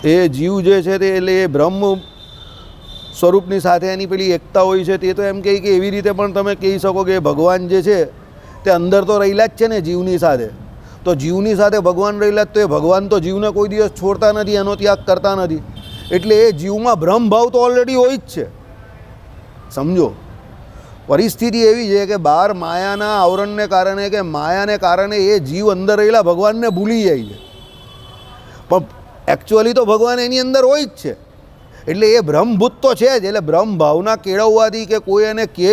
એ જીવ જે છે તે એટલે એ બ્રહ્મ સ્વરૂપની સાથે એની પેલી એકતા હોય છે. તે તો એમ કહે કે એવી રીતે પણ તમે કહી શકો કે ભગવાન જે છે તે અંદર તો રહેલા જ છે ને જીવની સાથે. તો જીવની સાથે ભગવાન રહેલા જ, તો એ ભગવાન તો જીવને કોઈ દિવસ છોડતા નથી, એનો ત્યાગ કરતા નથી. એટલે એ જીવમાં બ્રહ્મ ભાવ તો ઓલરેડી હોય જ છે. સમજો, પરિસ્થિતિ એવી છે કે બહાર માયાના આવરણને કારણે કે માયાને કારણે એ જીવ અંદર રહેલા ભગવાનને ભૂલી જાય છે. પણ એકચ્યુઅલી તો ભગવાન એની અંદર હોય જ છે. એટલે એ બ્રહ્મભૂત તો છે જ. એટલે બ્રહ્મ ભાવના કેળવવાથી કે કોઈ એને કહે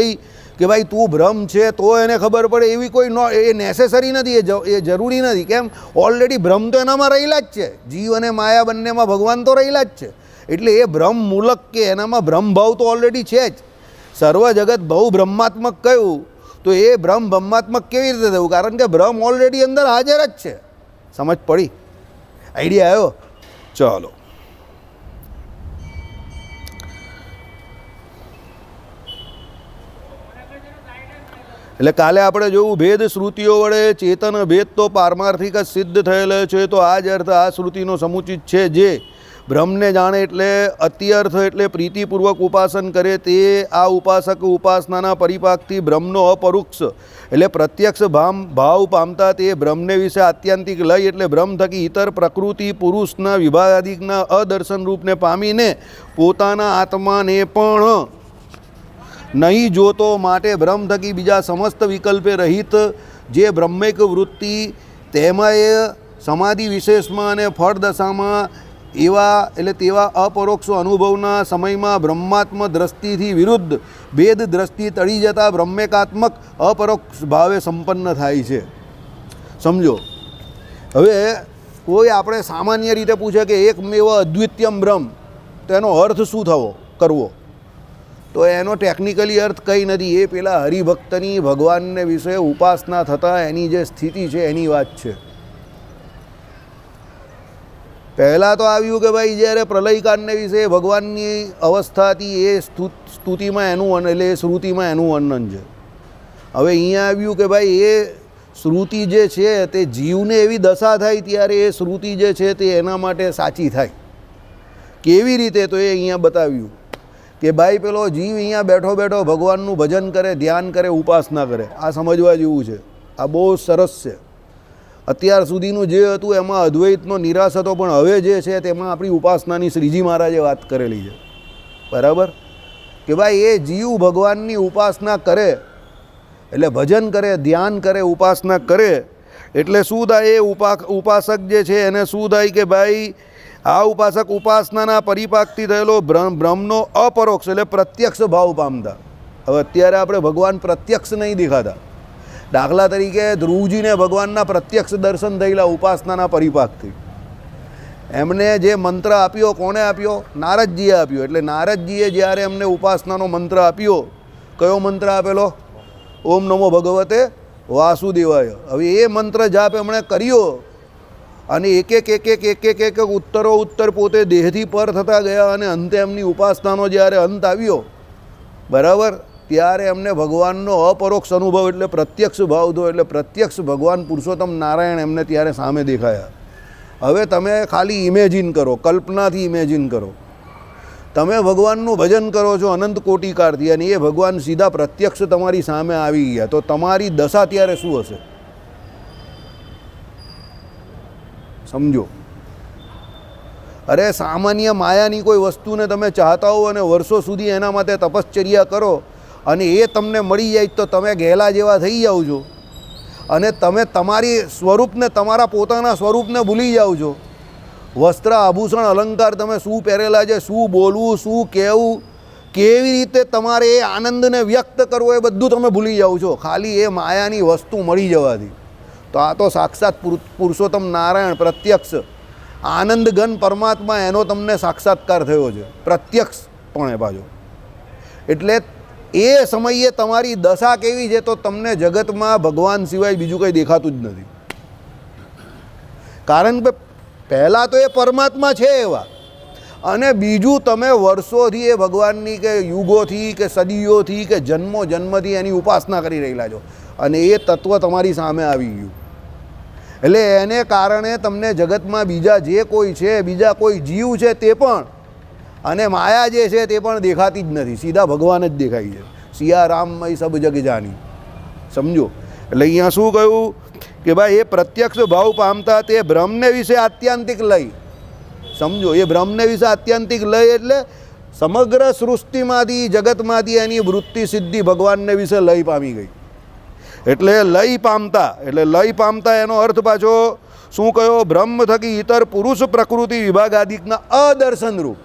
કે ભાઈ તું બ્રહ્મ છે તો એને ખબર પડે એવી કોઈ એ નેસેસરી નથી, એ જરૂરી નથી. કેમ? ઓલરેડી બ્રહ્મ તો એનામાં રહેલા જ છે. જીવ અને માયા બંનેમાં ભગવાન તો રહેલા જ છે. એટલે એ બ્રહ્મ મૂલક કે એનામાં બ્રહ્મભાવ તો ઓલરેડી છે જ. સર્વ જગત બહુ બ્રહ્માત્મક કહ્યું તો એ બ્રહ્માત્મક કેવી રીતે થયું? કારણ કે બ્રહ્મ ઓલરેડી અંદર હાજર જ છે. સમજ પડી? આઈડિયા આવ્યો? ચાલો, એટલે કાલે આપણે જોવું ભેદ શ્રુતિઓ વડે ચેતન ભેદ તો પારમાર્થિક જ સિદ્ધ થયેલો છે. તો આ જ અર્થ આ શ્રુતિનો સમુચિત છે. જે બ્રહ્મને જાણે એટલે અત્યર્થ એટલે પ્રીતિપૂર્વક ઉપાસન કરે તે આ ઉપાસક ઉપાસનાના પરિપાકથી બ્રહ્મનો અપરોક્ષ એટલે પ્રત્યક્ષ ભાવ પામતા તે બ્રહ્મને વિશે આત્યંતિક લય એટલે બ્રહ્મ થકી ઇતર પ્રકૃતિ પુરુષના વિભાગાદિકના અદર્શન રૂપને પામીને પોતાના આત્માને પણ નહીં જોતો. માટે બ્રહ્મ થકી બીજા સમસ્ત વિકલ્પે રહિત જે બ્રહ્મૈક વૃત્તિ તેમાં એ સમાધિ વિશેષમાં અને ફળ દશામાં એવા એટલે તેવા અપરોક્ષ અનુભવના સમયમાં બ્રહ્માત્મ દ્રષ્ટિથી વિરુદ્ધ ભેદ દ્રષ્ટિ તળી જતા બ્રહ્મેકાત્મક અપરોક્ષ ભાવે સંપન્ન થાય છે. સમજો, હવે કોઈ આપણે સામાન્ય રીતે પૂછે કે એકમેવ અદ્વિતીયમ બ્રહ્મ, તો એનો અર્થ શું કરવો? તો એનો ટેકનિકલી અર્થ કંઈ નથી. એ પેલા હરિભક્તની ભગવાનને વિશે ઉપાસના થતાં એની જે સ્થિતિ છે એની વાત છે. પહેલાં તો આવ્યું કે ભાઈ જ્યારે પ્રલયકાંડને વિશે ભગવાનની અવસ્થા હતી એ સ્તુતિમાં એનું એટલે એ શ્રુતિમાં એનું વર્ણન છે. હવે અહીંયા આવ્યું કે ભાઈ એ શ્રુતિ જે છે તે જીવને એવી દશા થાય ત્યારે એ શ્રુતિ જે છે તે એના માટે સાચી થાય. કેવી રીતે? તો એ અહીંયા બતાવ્યું કે ભાઈ પેલો જીવ અહીંયા બેઠો બેઠો ભગવાનનું ભજન કરે, ધ્યાન કરે, ઉપાસના કરે. આ સમજવા જેવું છે. આ બહુ સરસ છે. અત્યાર સુધીનું જે હતું એમાં અદ્વૈતનો નિરાશ હતો, પણ હવે જે છે તેમાં આપણી ઉપાસનાની શ્રીજી મહારાજે વાત કરેલી છે. બરાબર? કે ભાઈ એ જીવ ભગવાનની ઉપાસના કરે એટલે ભજન કરે, ધ્યાન કરે, ઉપાસના કરે એટલે શું થાય? એ ઉપાસક જે છે એને શું થાય કે ભાઈ આ ઉપાસક ઉપાસનાના પરિપાકથી થયેલો બ્રહ્મનો અપરોક્ષ એટલે પ્રત્યક્ષ ભાવ પામતા. હવે અત્યારે આપણે ભગવાન પ્રત્યક્ષ નહીં દેખાતા. દાખલા તરીકે ધ્રુવજીને ભગવાનના પ્રત્યક્ષ દર્શન થયેલા ઉપાસનાના પરિપાકથી. એમને જે મંત્ર આપ્યો, કોણે આપ્યો? નારદજીએ આપ્યો. એટલે નારદજીએ જ્યારે એમને ઉપાસનાનો મંત્ર આપ્યો, કયો મંત્ર આપેલો? ઓમ નમો ભગવતે વાસુદેવાય. હવે એ મંત્ર જાપ એમણે કર્યો અને એક ઉત્તર પોતે દેહથી પર થતા ગયા અને અંતે એમની ઉપાસનાનો જ્યારે અંત આવ્યો, બરાબર, ત્યારે એમને ભગવાનનો અપરોક્ષ અનુભવ એટલે પ્રત્યક્ષ ભાવ થયો. એટલે પ્રત્યક્ષ ભગવાન પુરુષોત્તમ નારાયણ એમને ત્યારે સામે દેખાયા. હવે તમે ખાલી ઇમેજિન કરો, કલ્પનાથી ઇમેજિન કરો. તમે ભગવાનનું ભજન કરો છો અનંત કોટિકાળથી અને એ ભગવાન સીધા પ્રત્યક્ષ તમારી સામે આવી ગયા, તો તમારી દશા ત્યારે શું હશે? સમજો. અરે સામાન્ય માયાની કોઈ વસ્તુને તમે ચાહતા હો અને વર્ષો સુધી એના માટે તપશ્ચર્યા કરો અને એ તમને મળી જાય તો તમે ગેલા જેવા થઈ જાઓ છો અને તમે તમારી સ્વરૂપને, તમારા પોતાના સ્વરૂપને ભૂલી જાઓ છો. વસ્ત્ર, આભૂષણ, અલંકાર, તમે શું પહેરેલા છે, શું બોલવું, શું કહેવું, કેવી રીતે તમારે એ આનંદને વ્યક્ત કરવો, એ બધું તમે ભૂલી જાઓ છો ખાલી એ માયાની વસ્તુ મળી જવાથી. તો આ તો સાક્ષાત પુરુષોત્તમ નારાયણ પ્રત્યક્ષ આનંદઘન પરમાત્મા, એનો તમને સાક્ષાત્કાર થયો છે પ્રત્યક્ષપણે પાછો. એટલે એ સમયે તમારી દશા કેવી છે? તો તમને જગતમાં ભગવાન સિવાય બીજું કંઈ દેખાતું જ નથી. કારણ કે પહેલાં તો એ પરમાત્મા છે એવા, અને બીજું તમે વર્ષોથી એ ભગવાનની કે યુગોથી કે સદીઓથી કે જન્મોથી એની ઉપાસના કરી રહેલા છો અને એ તત્વ તમારી સામે આવી ગયું. એટલે એને કારણે તમને જગતમાં બીજા જે કોઈ છે, બીજા કોઈ જીવ છે તે પણ, અને માયા જે છે તે પણ દેખાતી જ નથી, સીધા ભગવાન જ દેખાય છે. સિયા રામમય સબ જગ જાની. સમજો. એટલે અહીંયા શું કહ્યું કે ભાઈ એ પ્રત્યક્ષ ભાવ પામતા તે બ્રહ્મને વિશે આત્યંતિક લય. સમજો, એ બ્રહ્મને વિશે આત્યંતિક લય એટલે સમગ્ર સૃષ્ટિમાંથી, જગતમાંથી એની વૃત્તિ સિદ્ધિ ભગવાનને વિશે લય પામી ગઈ. એટલે લય પામતા, એટલે લય પામતા એનો અર્થ પાછો શું કયો? બ્રહ્મ થકી ઇતર પુરુષ પ્રકૃતિ વિભાગ આદિકના અદર્શનરૂપ.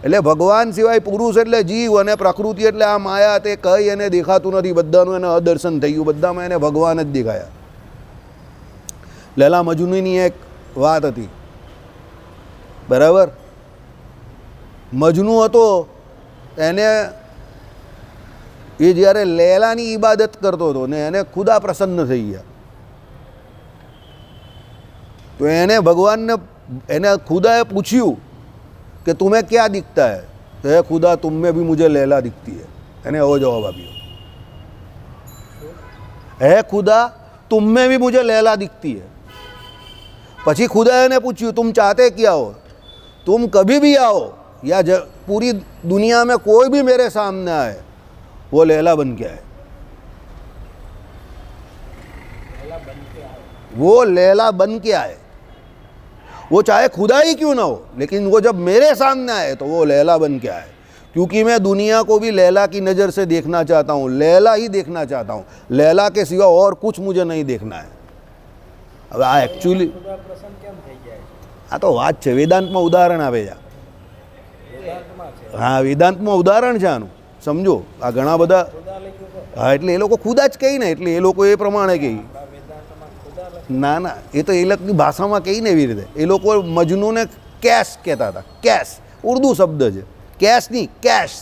એટલે ભગવાન સિવાય પુરુષ એટલે જીવ અને પ્રકૃતિ એટલે આ માયા, તે કંઈ એને દેખાતું નથી, બધાનું એને અદર્શન થઈ ગયું, બધામાં એને ભગવાન જ દેખાયા. લૈલા મજનૂની એક વાત હતી, બરાબર. મજનુ હતો, એને એ જ્યારે લૈલાની ઈબાદત કરતો હતો ને એને ખુદા પ્રસન્ન થઈ ગયા, તો એને ભગવાનને, એને ખુદાએ પૂછ્યું कि तुम्हें क्या दिखता है? तो है खुदा तुम में भी मुझे लैला दिखती है. એને એવો જવાબ આપ્યો, હે ખુદા तुम में भी मुझे लैला दिखती है. પછી खुदा ने पूछ्યું तुम चाहते क्या हो? तुम कभी भी आओ या पूरी दुनिया में कोई भी मेरे सामने आए, वो लैला बन के आए. वो लैला बन के आए. वो चाहे खुदा ही क्यों ना हो, लेकिन वो जब मेरे सामने आए तो वो लैला बन के आए. क्योंकि मैं दुनिया को भी लैला की नज़र से देखना चाहता हूँ, लैला ही देखना चाहता हूँ, लैला के सिवा और कुछ मुझे नहीं देखना है. હવે આ એકચ્યુઅલી આ તો વાત છે, વેદાંતમાં ઉદાહરણ આવે છે. હા, વેદાંતમાં ઉદાહરણ છે આનું, સમજો. આ ઘણા બધા, હા, એટલે એ લોકો ખુદા જ કહે ને, એટલે એ લોકો એ પ્રમાણે કહે. ના ના, એ તો એ લોકોની ભાષામાં કહીને એવી રીતે. એ લોકો મજનૂને કેશ કહેતા હતા. કેશ ઉર્દુ શબ્દ છે, કેશ નહીં, કેશ.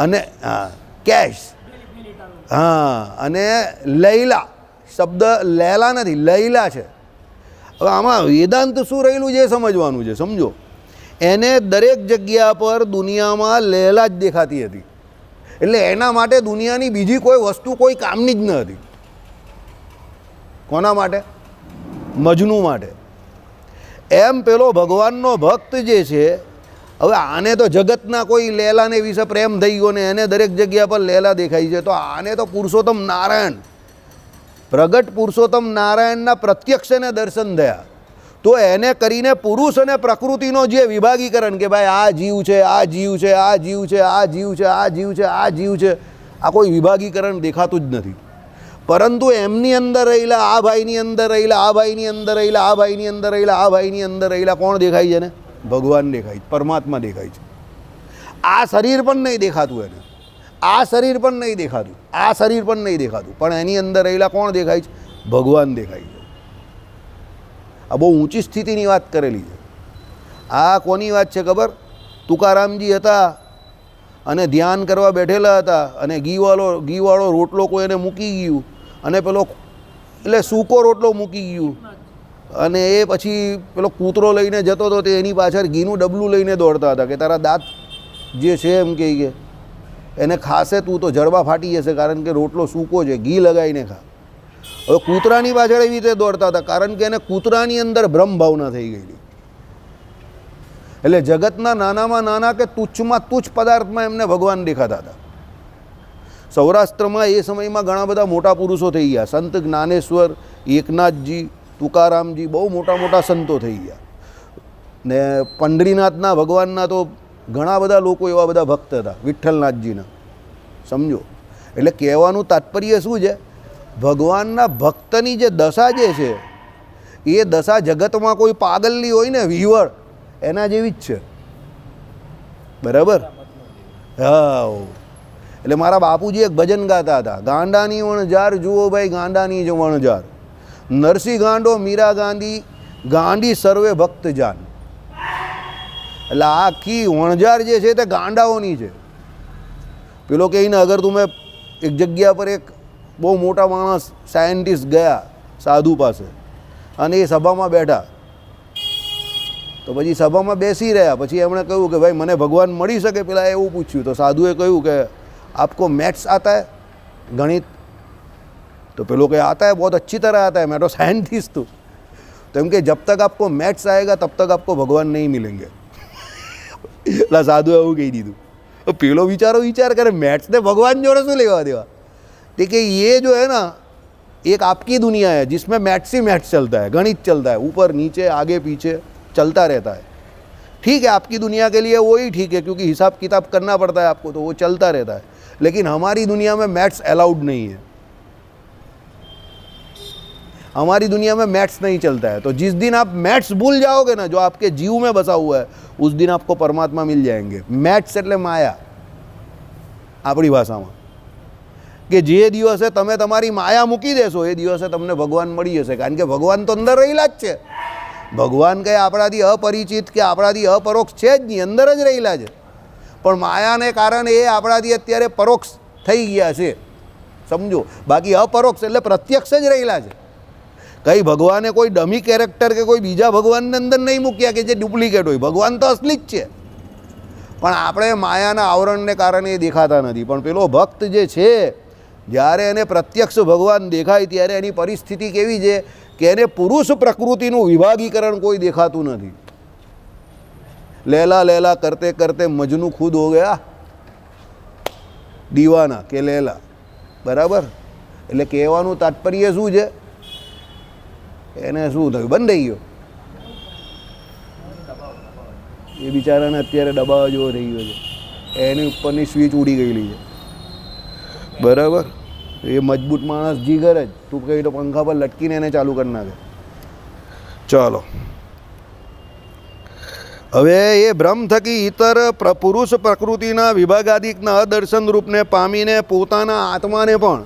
અને હા, કેશ. હા, અને લૈલા શબ્દ લૈલા નથી, લૈલા છે. હવે આમાં વેદાંત શું રહેલું છે એ સમજવાનું છે, સમજો. એને દરેક જગ્યા પર દુનિયામાં લૈલા જ દેખાતી હતી, એટલે એના માટે દુનિયાની બીજી કોઈ વસ્તુ કોઈ કામની જ ન હતી. કોના માટે? મજનુ માટે. એમ પેલો ભગવાનનો ભક્ત જે છે, હવે આને તો જગતના કોઈ લૈલાને વિશે પ્રેમ થઈ ગયો ને એને દરેક જગ્યા પર લૈલા દેખાય છે, તો આને તો પુરુષોત્તમ નારાયણ, પ્રગટ પુરુષોત્તમ નારાયણના પ્રત્યક્ષ એને દર્શન થયા. તો એને કરીને પુરુષ અને પ્રકૃતિનો જે વિભાગીકરણ કે ભાઈ આ જીવ છે, આ જીવ છે, આ જીવ છે, આ જીવ છે, આ જીવ છે, આ જીવ છે, આ કોઈ વિભાગીકરણ દેખાતું જ નથી. પરંતુ એમની અંદર રહેલા, આ ભાઈની અંદર રહેલા, આ ભાઈની અંદર રહેલા, આ ભાઈની અંદર રહેલા, આ ભાઈની અંદર રહેલા કોણ દેખાય છે ને? ભગવાન દેખાય છે, પરમાત્મા દેખાય છે. આ શરીર પણ નહીં દેખાતું એને, આ શરીર પણ નહીં દેખાતું, આ શરીર પણ નહીં દેખાતું, પણ એની અંદર રહેલા કોણ દેખાય છે? ભગવાન દેખાય છે. આ બહુ ઊંચી સ્થિતિની વાત કરેલી છે. આ કોની વાત છે ખબર? તુકારામજી હતા અને ધ્યાન કરવા બેઠેલા હતા, અને ઘીવાળો રોટલો કોઈ એને મૂકી ગયું, અને પેલો એટલે સૂકો રોટલો મૂકી ગયું, અને એ પછી પેલો કૂતરો લઈને જતો હતો, તે એની પાછળ ઘીનું ડબલું લઈને દોડતા હતા કે તારા દાંત જે છે એમ કહે કે એને ખાશે તું તો જડબા ફાટી જશે, કારણ કે રોટલો સૂકો છે, ઘી લગાવીને ખા. હવે કૂતરાની પાછળ એવી રીતે દોડતા હતા, કારણ કે એને કૂતરાની અંદર બ્રહ્મ ભાવના થઈ ગયેલી. એટલે જગતના નાનામાં નાના કે તુચ્છમાં તુચ્છ પદાર્થમાં એમને ભગવાન દેખાતા હતા. સૌરાષ્ટ્રમાં એ સમયમાં ઘણા બધા મોટા પુરુષો થઈ ગયા. સંત જ્ઞાનેશ્વર, એકનાથજી, તુકારામજી, બહુ મોટા મોટા સંતો થઈ ગયા. ને પંઢરીનાથના ભગવાનના તો ઘણા બધા લોકો એવા બધા ભક્ત હતા, વિઠ્ઠલનાથજીના. સમજો. એટલે કહેવાનું તાત્પર્ય શું છે? ભગવાનના ભક્તની જે દશા જે છે એ દશા જગતમાં કોઈ પાગલની હોય ને, વિહવળ, એના જેવી જ છે. બરાબર? હા. એટલે મારા બાપુજી એક ભજન ગાતા હતા, ગાંડાની વણઝાર જુઓ ભાઈ, ગાંડાની જ વણઝાર, નરસિંહ ગાંડો, મીરા ગાંધી ગાંડી, સર્વે ભક્ત જાન. એટલે આખી વણઝાર જે છે તે ગાંડાઓની છે. પેલો કહીને અગર તમે એક જગ્યા પર એક બહુ મોટા માણસ સાયન્ટિસ્ટ ગયા સાધુ પાસે, અને એ સભામાં બેઠા, તો પછી સભામાં બેસી રહ્યા, પછી એમણે કહ્યું કે ભાઈ મને ભગવાન મળી શકે? પેલા એવું પૂછ્યું, તો સાધુએ કહ્યું કે આપકો મેથ્સ આતા હે, ગણિત? तो पेलो के आता है, बहुत अच्छी तरह आता है, मैं तो साइंटिस्ट हूँ। तो एम कि जब तक आपको मैथ्स आएगा तब तक आपको भगवान नहीं मिलेंगे। ला साधु એવું કહી દીધું। तो પેલો વિચારો विचार करे मैथ्स ने भगवान जोड़े शू लेवा देवा। देखिए ये जो है ना एक आपकी दुनिया है जिसमें मैथ्स ही मैथ्स चलता है, गणित चलता है, ऊपर नीचे आगे पीछे चलता रहता है। ठीक है, आपकी दुनिया के लिए वही ठीक है क्योंकि हिसाब किताब करना पड़ता है आपको, तो वो चलता रहता है। लेकिन हमारी दुनिया में मैथ्स अलाउड नहीं है, हमारी दुनिया में मैथ्स नहीं चलता है। तो जिस दिन आप मैथ्स भूल जाओगे ना, जो आपके जीव में बसा हुआ है, उस दिन आपको परमात्मा मिल जाएंगे। मैथ्स એટલે માયા આપણી ભાષામાં, કે જે દિવસે તમે તમારી માયા મૂકી દેશો એ દિવસે તમને ભગવાન મળી જશે, કારણ કે ભગવાન તો અંદર રહેલા જ છે। ભગવાન કંઈ આપણાથી અપરિચિત કે આપણાથી અપરોક્ષ છે જ નહીં, અંદર જ રહેલા છે, પણ માયાને કારણે એ આપણાથી અત્યારે પરોક્ષ થઈ ગયા છે, સમજો। બાકી અપરોક્ષ એટલે પ્રત્યક્ષ જ રહેલા છે। કંઈ ભગવાને કોઈ ડમી કેરેક્ટર કે કોઈ બીજા ભગવાનને અંદર નહીં મૂક્યા કે જે ડુપ્લિકેટ હોય, ભગવાન તો અસલી જ છે, પણ આપણે માયાના આવરણને કારણે એ દેખાતા નથી। પણ પેલો ભક્ત જે છે, જ્યારે એને પ્રત્યક્ષ ભગવાન દેખાય ત્યારે એની પરિસ્થિતિ કેવી છે કે એને પુરુષ પ્રકૃતિનું વિભાગીકરણ કોઈ દેખાતું નથી। લૈલા લૈલા કરતે કરતે મજનુ ખુદ હો ગયા દીવાના કે લૈલા, બરાબર। એટલે કહેવાનું તાત્પર્ય શું છે, એને શું થયું, બંધ થઈ ગયો, એ બિચારાને અત્યારે દબાવા જેવો થઈ ગયો છે, એની ઉપરની સ્વિચ ઉડી ગયેલી છે, બરાબર। એ મજબૂત માણસ જીગર જ, તું કહી તો પંખા પર લટકીને એને ચાલુ કરી નાખે। ચાલો, હવે એ ભ્રમ થકી ઇતર પુરુષ પ્રકૃતિના વિભાગાદિકના અદર્શન રૂપને પામીને પોતાના આત્માને પણ,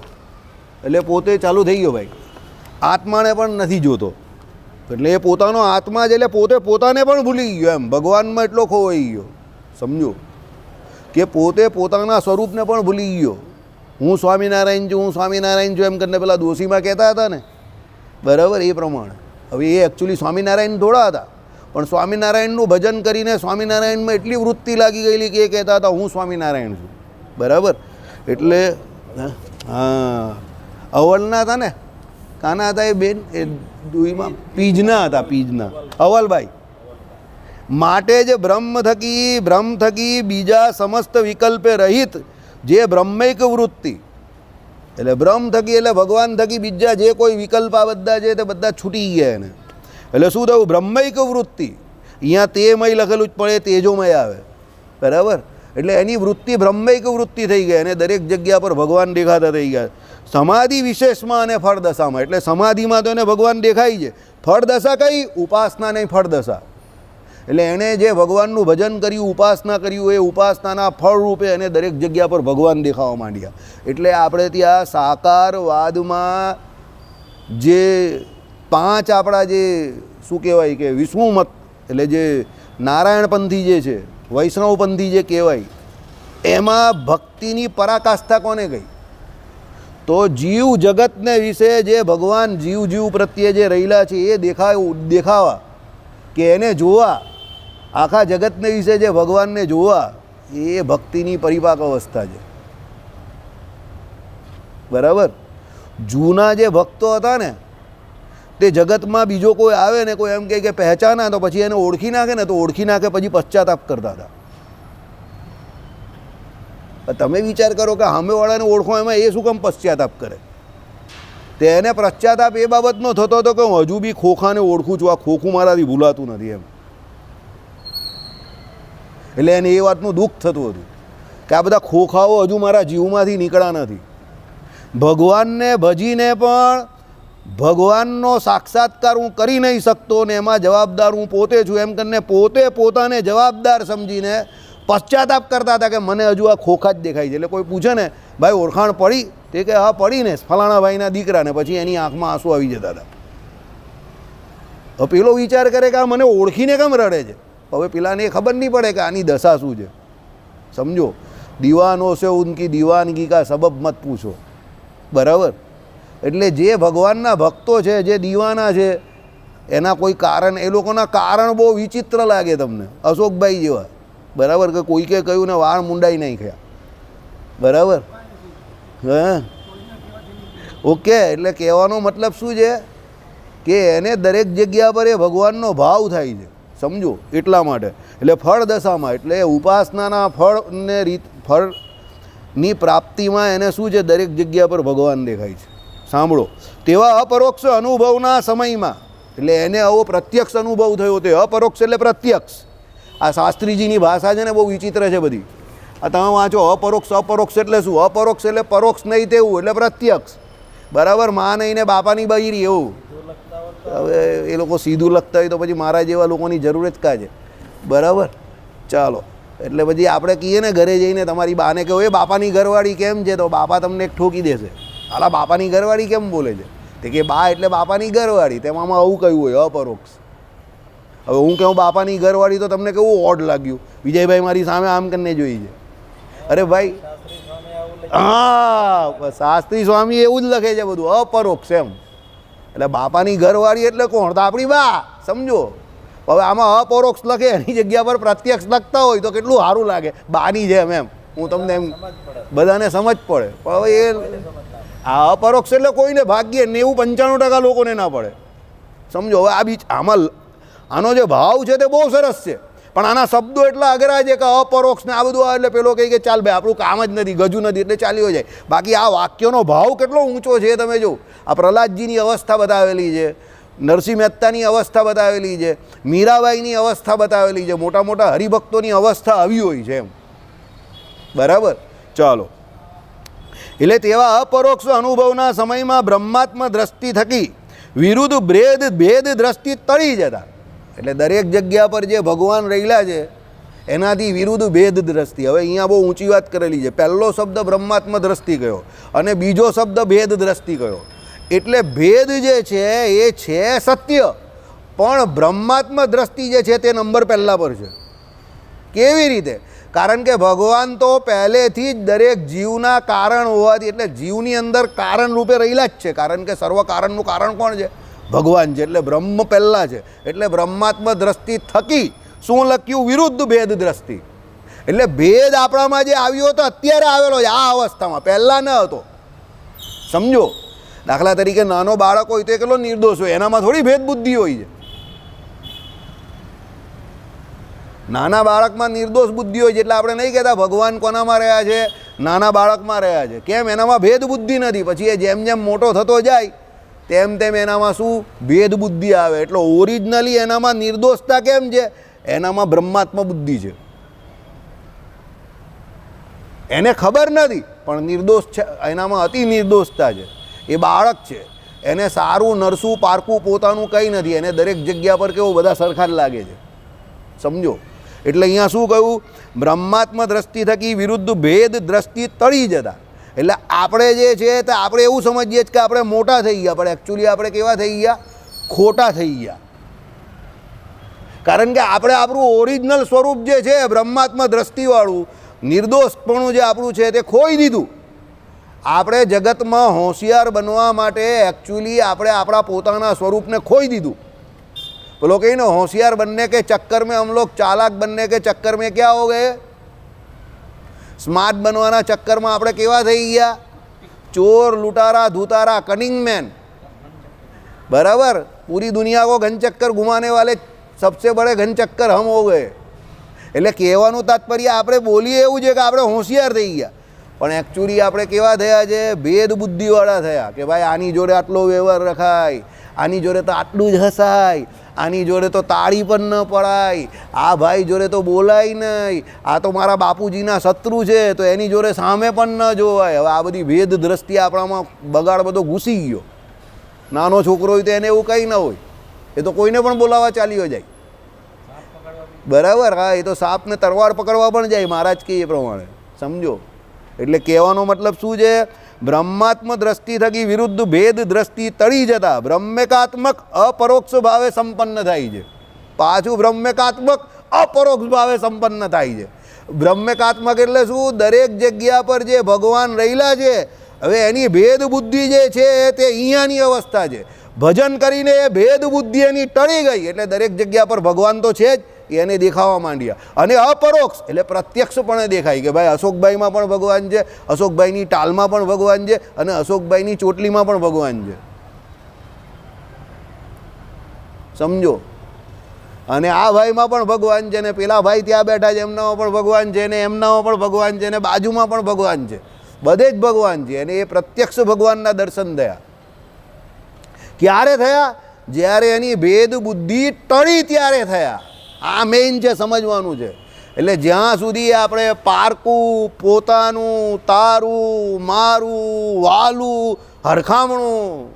એટલે પોતે ચાલુ થઈ ગયો ભાઈ, આત્માને પણ નથી જોતો, એટલે એ પોતાનો આત્મા જ, એટલે પોતે પોતાને પણ ભૂલી ગયો, એમ ભગવાનમાં એટલો ખોવાઈ ગયો, સમજો કે પોતે પોતાના સ્વરૂપને પણ ભૂલી ગયો। હું સ્વામિનારાયણ છું, હું સ્વામિનારાયણ છું એમ કરીને પેલા દોશીમાં કહેતા હતા ને, બરાબર, એ પ્રમાણે હવે એ એકચ્યુઅલી સ્વામિનારાયણ થોડા હતા, પણ સ્વામિનારાયણનું ભજન કરીને સ્વામિનારાયણમાં એટલી વૃત્તિ લાગી ગયેલી કે એ કહેતા હતા હું સ્વામિનારાયણ છું, બરાબર। એટલે હા, અવલના હતા ને, કાના હતા એ બેન, એ દુઈમાં પીજના હતા, પીજના અવલભાઈ। માટે જ બ્રહ્મ થકી બીજા સમસ્ત વિકલ્પે રહિત જે બ્રહ્મૈક વૃત્તિ, એટલે બ્રહ્મ થકી એટલે ભગવાન થકી બીજા જે કોઈ વિકલ્પ આ બધા છે તે બધા છૂટી ગયા એને। એટલે શું થયું, બ્રહ્મૈક વૃત્તિ, અહીંયા તેમય લખેલું જ પણ એ તેજોમય આવે, બરાબર। એટલે એની વૃત્તિ બ્રહ્મૈક વૃત્તિ થઈ ગઈ અને દરેક જગ્યા પર ભગવાન દેખાતા થઈ ગયા। સમાધિ વિશેષમાં અને ફળ દશામાં, એટલે સમાધિમાં તો એને ભગવાન દેખાય છે, ફળ દશા કઈ, ઉપાસના નહીં, ફળ દશા। એટલે એણે જે ભગવાનનું ભજન કર્યું, ઉપાસના કર્યું, એ ઉપાસનાના ફળ રૂપે એને દરેક જગ્યા પર ભગવાન દેખાવા માંડ્યા। એટલે આપણે ત્યાં સાકારવાદમાં જે પાંચ આપણા જે શું કહેવાય કે વિષ્ણુમત, એટલે જે નારાયણપંથી જે છે, વૈષ્ણવપંથી જે કહેવાય, એમાં ભક્તિની પરાકાષ્ઠા કોને કહી, તો જીવ જગતને વિશે જે ભગવાન જીવ પ્રત્યે જે રહેલા છે એ દેખાવા કે એને જોવા, આખા જગતને વિશે જે ભગવાનને જોવા, એ ભક્તિની પરિપાક અવસ્થા છે, બરાબર। જૂના જે ભક્તો હતા ને, તે જગતમાં બીજો કોઈ આવે ને, કોઈ એમ કહે કે પહેચાના, તો પછી એને ઓળખી નાખે ને, તો ઓળખી નાખે પછી પશ્ચાતાપ કરતા હતા। તમે વિચાર કરો કે સામેવાળાને ઓળખો, એમાં એ શું કામ પશ્ચાતાપ કરે? તેને પશ્ચાતાપ એ બાબતનો થતો હતો કે હું હજુ બી ખોખાને ઓળખું છું, આ ખોખું મારાથી ભૂલાતું નથી એમ। એટલે એને એ વાતનું દુઃખ થતું હતું કે આ બધા ખોખાઓ હજુ મારા જીવમાંથી નીકળ્યા નથી। ભગવાનને ભજીને પણ ભગવાનનો સાક્ષાત્કાર હું કરી નહીં શકતો ને એમાં જવાબદાર હું પોતે છું એમ કરીને પોતે પોતાને જવાબદાર સમજીને પશ્ચાતાપ કરતા હતા કે મને હજુ આ ખોખા જ દેખાય છે। એટલે કોઈ પૂછે ને ભાઈ ઓળખાણ પડી, તે કે હા પડી ને, ફલાણા ભાઈના દીકરાને, પછી એની આંખમાં આંસુ આવી જતા હતા। હવે પેલો વિચાર કરે કે આ મને ઓળખીને કેમ રડે છે, હવે પેલાને એ ખબર નહીં પડે કે આની દશા શું છે, સમજો। દીવાનો છે ઉનકી દીવાનગી કા સબબ મત પૂછો, બરાબર। એટલે જે ભગવાનના ભક્તો છે, જે દીવાના છે, એના કોઈ કારણ, એ લોકોના કારણ બહુ વિચિત્ર લાગે તમને, અશોકભાઈ જેવા, બરાબર, કે કોઈકે કહ્યું ને વાળ મુંડાઈ નાખ્યા, બરાબર, હા, ઓકે, એટલે કહેવાનો મતલબ શું છે કે એને દરેક જગ્યા પર એ ભગવાનનો ભાવ થાય છે, સમજો, એટલા માટે. એટલે ફળ દશામાં એટલે ઉપાસનાના ફળને ફળની પ્રાપ્તિમાં એને શું છે, દરેક જગ્યા પર ભગવાન દેખાય છે. સાંભળો, તેવા અપરોક્ષ અનુભવના સમયમાં, એટલે એને આવો પ્રત્યક્ષ અનુભવ થયો, તે અપરોક્ષ એટલે પ્રત્યક્ષ. આ શાસ્ત્રીજીની ભાષા છે ને બહુ વિચિત્ર છે બધી. આ તમે વાંચો અપરોક્ષ, અપરોક્ષ એટલે શું? અપરોક્ષ એટલે પરોક્ષ નહીં તેવું, એટલે પ્રત્યક્ષ. બરાબર, માં નહીં ને બાપાની બૈરી એવું. હવે એ લોકો સીધું લખતા હોય તો પછી મારા જેવા લોકોની જરૂર જ કાં છે? બરાબર, ચાલો. એટલે પછી આપણે કહીએ ને ઘરે જઈને તમારી બાને કહો એ બાપાની ઘરવાળી કેમ છે, તો બાપા તમને એક ઠોકી દેશે. હાલા બાપાની ઘરવાળી કેમ બોલે છે? તે કે બા એટલે બાપાની ઘરવાળી, તેમાં આવું કહ્યું હોય અપરોક્ષ. હવે હું કહું બાપાની ઘરવાળી તો તમને કેવું ઓડ લાગ્યું? વિજયભાઈ મારી સામે આમ કરીને જોઈ છે. અરે ભાઈ, હા, શાસ્ત્રી સ્વામી એવું જ લખે છે બધું અપરોક્ષ એમ. એટલે બાપાની ઘરવાળી એટલે કોણ? તો આપણી બા, સમજો. હવે આમાં અપરોક્ષ લખે એની જગ્યા પર પ્રત્યક્ષ લખતા હોય તો કેટલું સારું લાગે, બાની જેમ એમ. હું તમને એમ બધાને સમજ પડે. પણ હવે એ આ અપરોક્ષ એટલે કોઈને ભાગ્યે 90-95% લોકોને ના પડે, સમજો. હવે આ બીચ આમાં આનો જે ભાવ છે તે બહુ સરસ છે, પણ આના શબ્દો એટલા અઘરા છે કે અપરોક્ષ ને આ બધું એટલે પેલો કહે કે ચાલ ભાઈ આપણું કામ જ નથી, ગજુ નથી એટલે ચાલ્યો જાય. બાકી આ વાક્યનો ભાવ કેટલો ઊંચો છે તમે જો. આ પ્રહલાદજીની અવસ્થા બતાવેલી છે, નરસિંહ મહેતાની અવસ્થા બતાવેલી છે, મીરાબાઈની અવસ્થા બતાવેલી છે, મોટા મોટા હરિભક્તોની અવસ્થા આવી હોય છે એમ. બરાબર, ચાલો. એટલે તેવા અપરોક્ષ અનુભવના સમયમાં બ્રહ્માત્મ દ્રષ્ટિ થકી વિરુદ્ધ ભેદ દ્રષ્ટિ તળી જતા. એટલે દરેક જગ્યા પર જે ભગવાન રહેલા છે એનાથી વિરુદ્ધ ભેદ દ્રષ્ટિ. હવે અહીંયા બહુ ઊંચી વાત કરેલી છે. પહેલો શબ્દ બ્રહ્માત્મ દ્રષ્ટિ કયો અને બીજો શબ્દ ભેદ દ્રષ્ટિ કયો. એટલે ભેદ જે છે એ છે સત્ય, પણ બ્રહ્માત્મ દ્રષ્ટિ જે છે તે નંબર પહેલાં પર છે. કેવી રીતે? કારણ કે ભગવાન તો પહેલેથી જ દરેક જીવના કારણ હોવાથી, એટલે જીવની અંદર કારણ રૂપે રહેલા જ છે. કારણ કે સર્વ કારણનું કારણ કોણ છે? ભગવાન છે. એટલે બ્રહ્મ પહેલાં છે. એટલે બ્રહ્માત્મ દ્રષ્ટિ થકી શું લખ્યું? વિરુદ્ધ ભેદ દ્રષ્ટિ. એટલે ભેદ આપણામાં જે આવ્યો હતો અત્યારે આવેલો છે આ અવસ્થામાં, પહેલાં ન હતો, સમજો. દાખલા તરીકે નાનો બાળક હોય તો એ કેટલો નિર્દોષ હોય, એનામાં થોડી ભેદ બુદ્ધિ હોય છે. નાના બાળકમાં નિર્દોષ બુદ્ધિ હોય છે. એટલે આપણે નહીં કહેતા ભગવાન કોનામાં રહ્યા છે? નાના બાળકમાં રહ્યા છે. કેમ? એનામાં ભેદ બુદ્ધિ નથી. પછી એ જેમ જેમ મોટો થતો જાય તેમ તેમ એનામાં શું? ભેદ બુદ્ધિ આવે. એટલે ઓરિજિનલી એનામાં નિર્દોષતા કેમ છે? એનામાં બ્રહ્માત્મ બુદ્ધિ છે. એને ખબર નથી પણ નિર્દોષ છે, એનામાં અતિ નિર્દોષતા છે. એ બાળક છે, એને સારું નરસું પારકું પોતાનું કંઈ નથી. એને દરેક જગ્યા પર કેવું બધા સરખા જ લાગે છે, સમજો. એટલે અહીંયા શું કહ્યું? બ્રહ્માત્મ દ્રષ્ટિ થકી વિરુદ્ધ ભેદ દ્રષ્ટિ તળી જતા. એટલે આપણે જે છે તે આપણે એવું સમજીએ જ કે આપણે મોટા થઈ ગયા, પણ એકચ્યુઅલી આપણે કેવા થઈ ગયા? ખોટા થઈ ગયા. કારણ કે આપણે આપણું ઓરિજિનલ સ્વરૂપ જે છે બ્રહ્માત્મ દ્રષ્ટિવાળું નિર્દોષપણું જે આપણું છે તે ખોઈ દીધું. આપણે જગતમાં હોશિયાર બનવા માટે એકચ્યુઅલી આપણે આપણા પોતાના સ્વરૂપને ખોઈ દીધું. बोलो कहीं ना होशियार बनने के चक्कर में हम लोग चालाक बनने के चक्कर में क्या हो गए? स्मार्ट बनवाना चक्कर में આપણે કેવા થઈ ગયા? चोर लुटारा धुतारा कनिंग मैन. बराबर, पूरी दुनिया को घन चक्कर घुमाने वाले सबसे बड़े घन चक्कर हम हो गए. એટલે કહેવાનું તાત્પર્ય આપણે બોલીએ એવું છે કે આપણે હોશિયાર થઈ ગયા, પણ એકચ્યુઅલી આપણે કેવા થયા છે? ભેદ બુદ્ધિવાળા થયા કે ભાઈ આની જોડે આટલો વ્યવહાર રખાય, આની જોડે તો આટલું જ હસાય, આની જોડે તો તાળી પણ ન પડાય, આ ભાઈ જોડે તો બોલાય નહીં, આ તો મારા બાપુજીના શત્રુ છે તો એની જોડે સામે પણ ન જોવાય. હવે આ બધી ભેદ દ્રષ્ટિ આપણામાં બગાડ બધો ઘૂસી ગયો. નાનો છોકરો હોય તો એને એવું કંઈ ન હોય, એ તો કોઈને પણ બોલાવવા ચાલ્યો જાય. બરાબર, હા, એ તો સાપને તરવાર પકડવા પણ જાય, મહારાજ કહે એ પ્રમાણે, સમજો. એટલે કહેવાનો મતલબ શું છે? બ્રહ્માત્મ દ્રષ્ટિ થકી વિરુદ્ધ ભેદ દ્રષ્ટિ તળી જતા બ્રહ્મેકાત્મક અપરોક્ષ ભાવે સંપન્ન થાય છે. પાછું બ્રહ્મેકાત્મક અપરોક્ષ ભાવે સંપન્ન થાય છે. બ્રહ્મેકાત્મક એટલે શું? દરેક જગ્યા પર જે ભગવાન રહેલા છે, હવે એની ભેદ બુદ્ધિ જે છે તે અહીંયાની અવસ્થા છે. ભજન કરીને એ ભેદ બુદ્ધિ એની ટળી ગઈ એટલે દરેક જગ્યા પર ભગવાન તો છે જ, એને દેખાવા માંડ્યા. અને અપરોક્ષ એટલે પ્રત્યક્ષપણે દેખાય કે ભાઈ અશોકભાઈમાં પણ ભગવાન છે, અશોકભાઈની ટાલમાં પણ ભગવાન છે, અને અશોકભાઈની ચોટલીમાં પણ ભગવાન છે. સમજો. અને આ ભાઈમાં પણ ભગવાન છે, ને પેલા ભાઈ ત્યાં બેઠા છે એમનામાં પણ ભગવાન છે, ને એમનામાં પણ ભગવાન છે, ને બાજુમાં પણ ભગવાન છે. બધે જ ભગવાન છે. અને એ પ્રત્યક્ષ ભગવાનના દર્શન થયા. ક્યારે થયા? જ્યારે એની ભેદ બુદ્ધિ ટળી ત્યારે થયા. આ મેઇન છે, સમજવાનું છે. એટલે જ્યાં સુધી આપણે પારકું, પોતાનું, તારું, મારું, વાલું, હરખામણું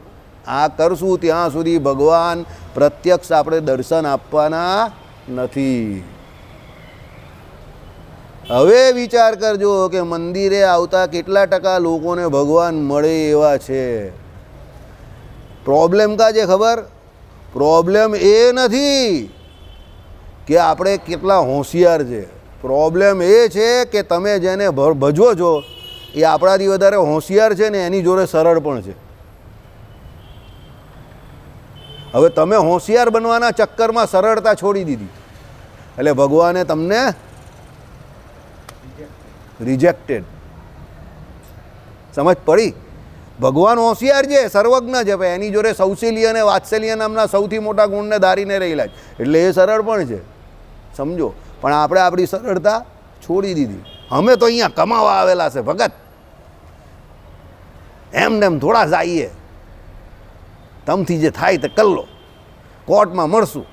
આ કરશું ત્યાં સુધી ભગવાન પ્રત્યક્ષ આપણે દર્શન આપવાના નથી. હવે વિચાર કરજો કે મંદિરે આવતા કેટલા ટકા લોકોને ભગવાન મળે એવા છે. પ્રોબ્લેમ કા છે ખબર? પ્રોબ્લેમ એ નથી કે આપણે કેટલા હોશિયાર છે. પ્રોબ્લેમ એ છે કે તમે જેને ભજવો છો એ આપણાથી વધારે હોશિયાર છે ને એની જોડે સરળ પણ છે. હવે તમે હોશિયાર બનવાના ચક્કરમાં સરળતા છોડી દીધી એટલે ભગવાને તમને રિજેક્ટેડ. સમજ પડી? ભગવાન હોશિયાર છે, સર્વજ્ઞ છે, ભાઈ એની જોડે સૌશલ્ય અને વાત્સલ્ય નામના સૌથી મોટા ગુણને ધારીને રહેલા છે એટલે એ સરળ પણ છે. સમજો. પણ આપણે આપણી સરળતા છોડી દીધી. અમે તો અહીંયા કમાવા આવેલા છે ભગત, એમને એમ થોડા જઈએ, તમથી જે થાય તે કરી લો, કોર્ટમાં મળશું,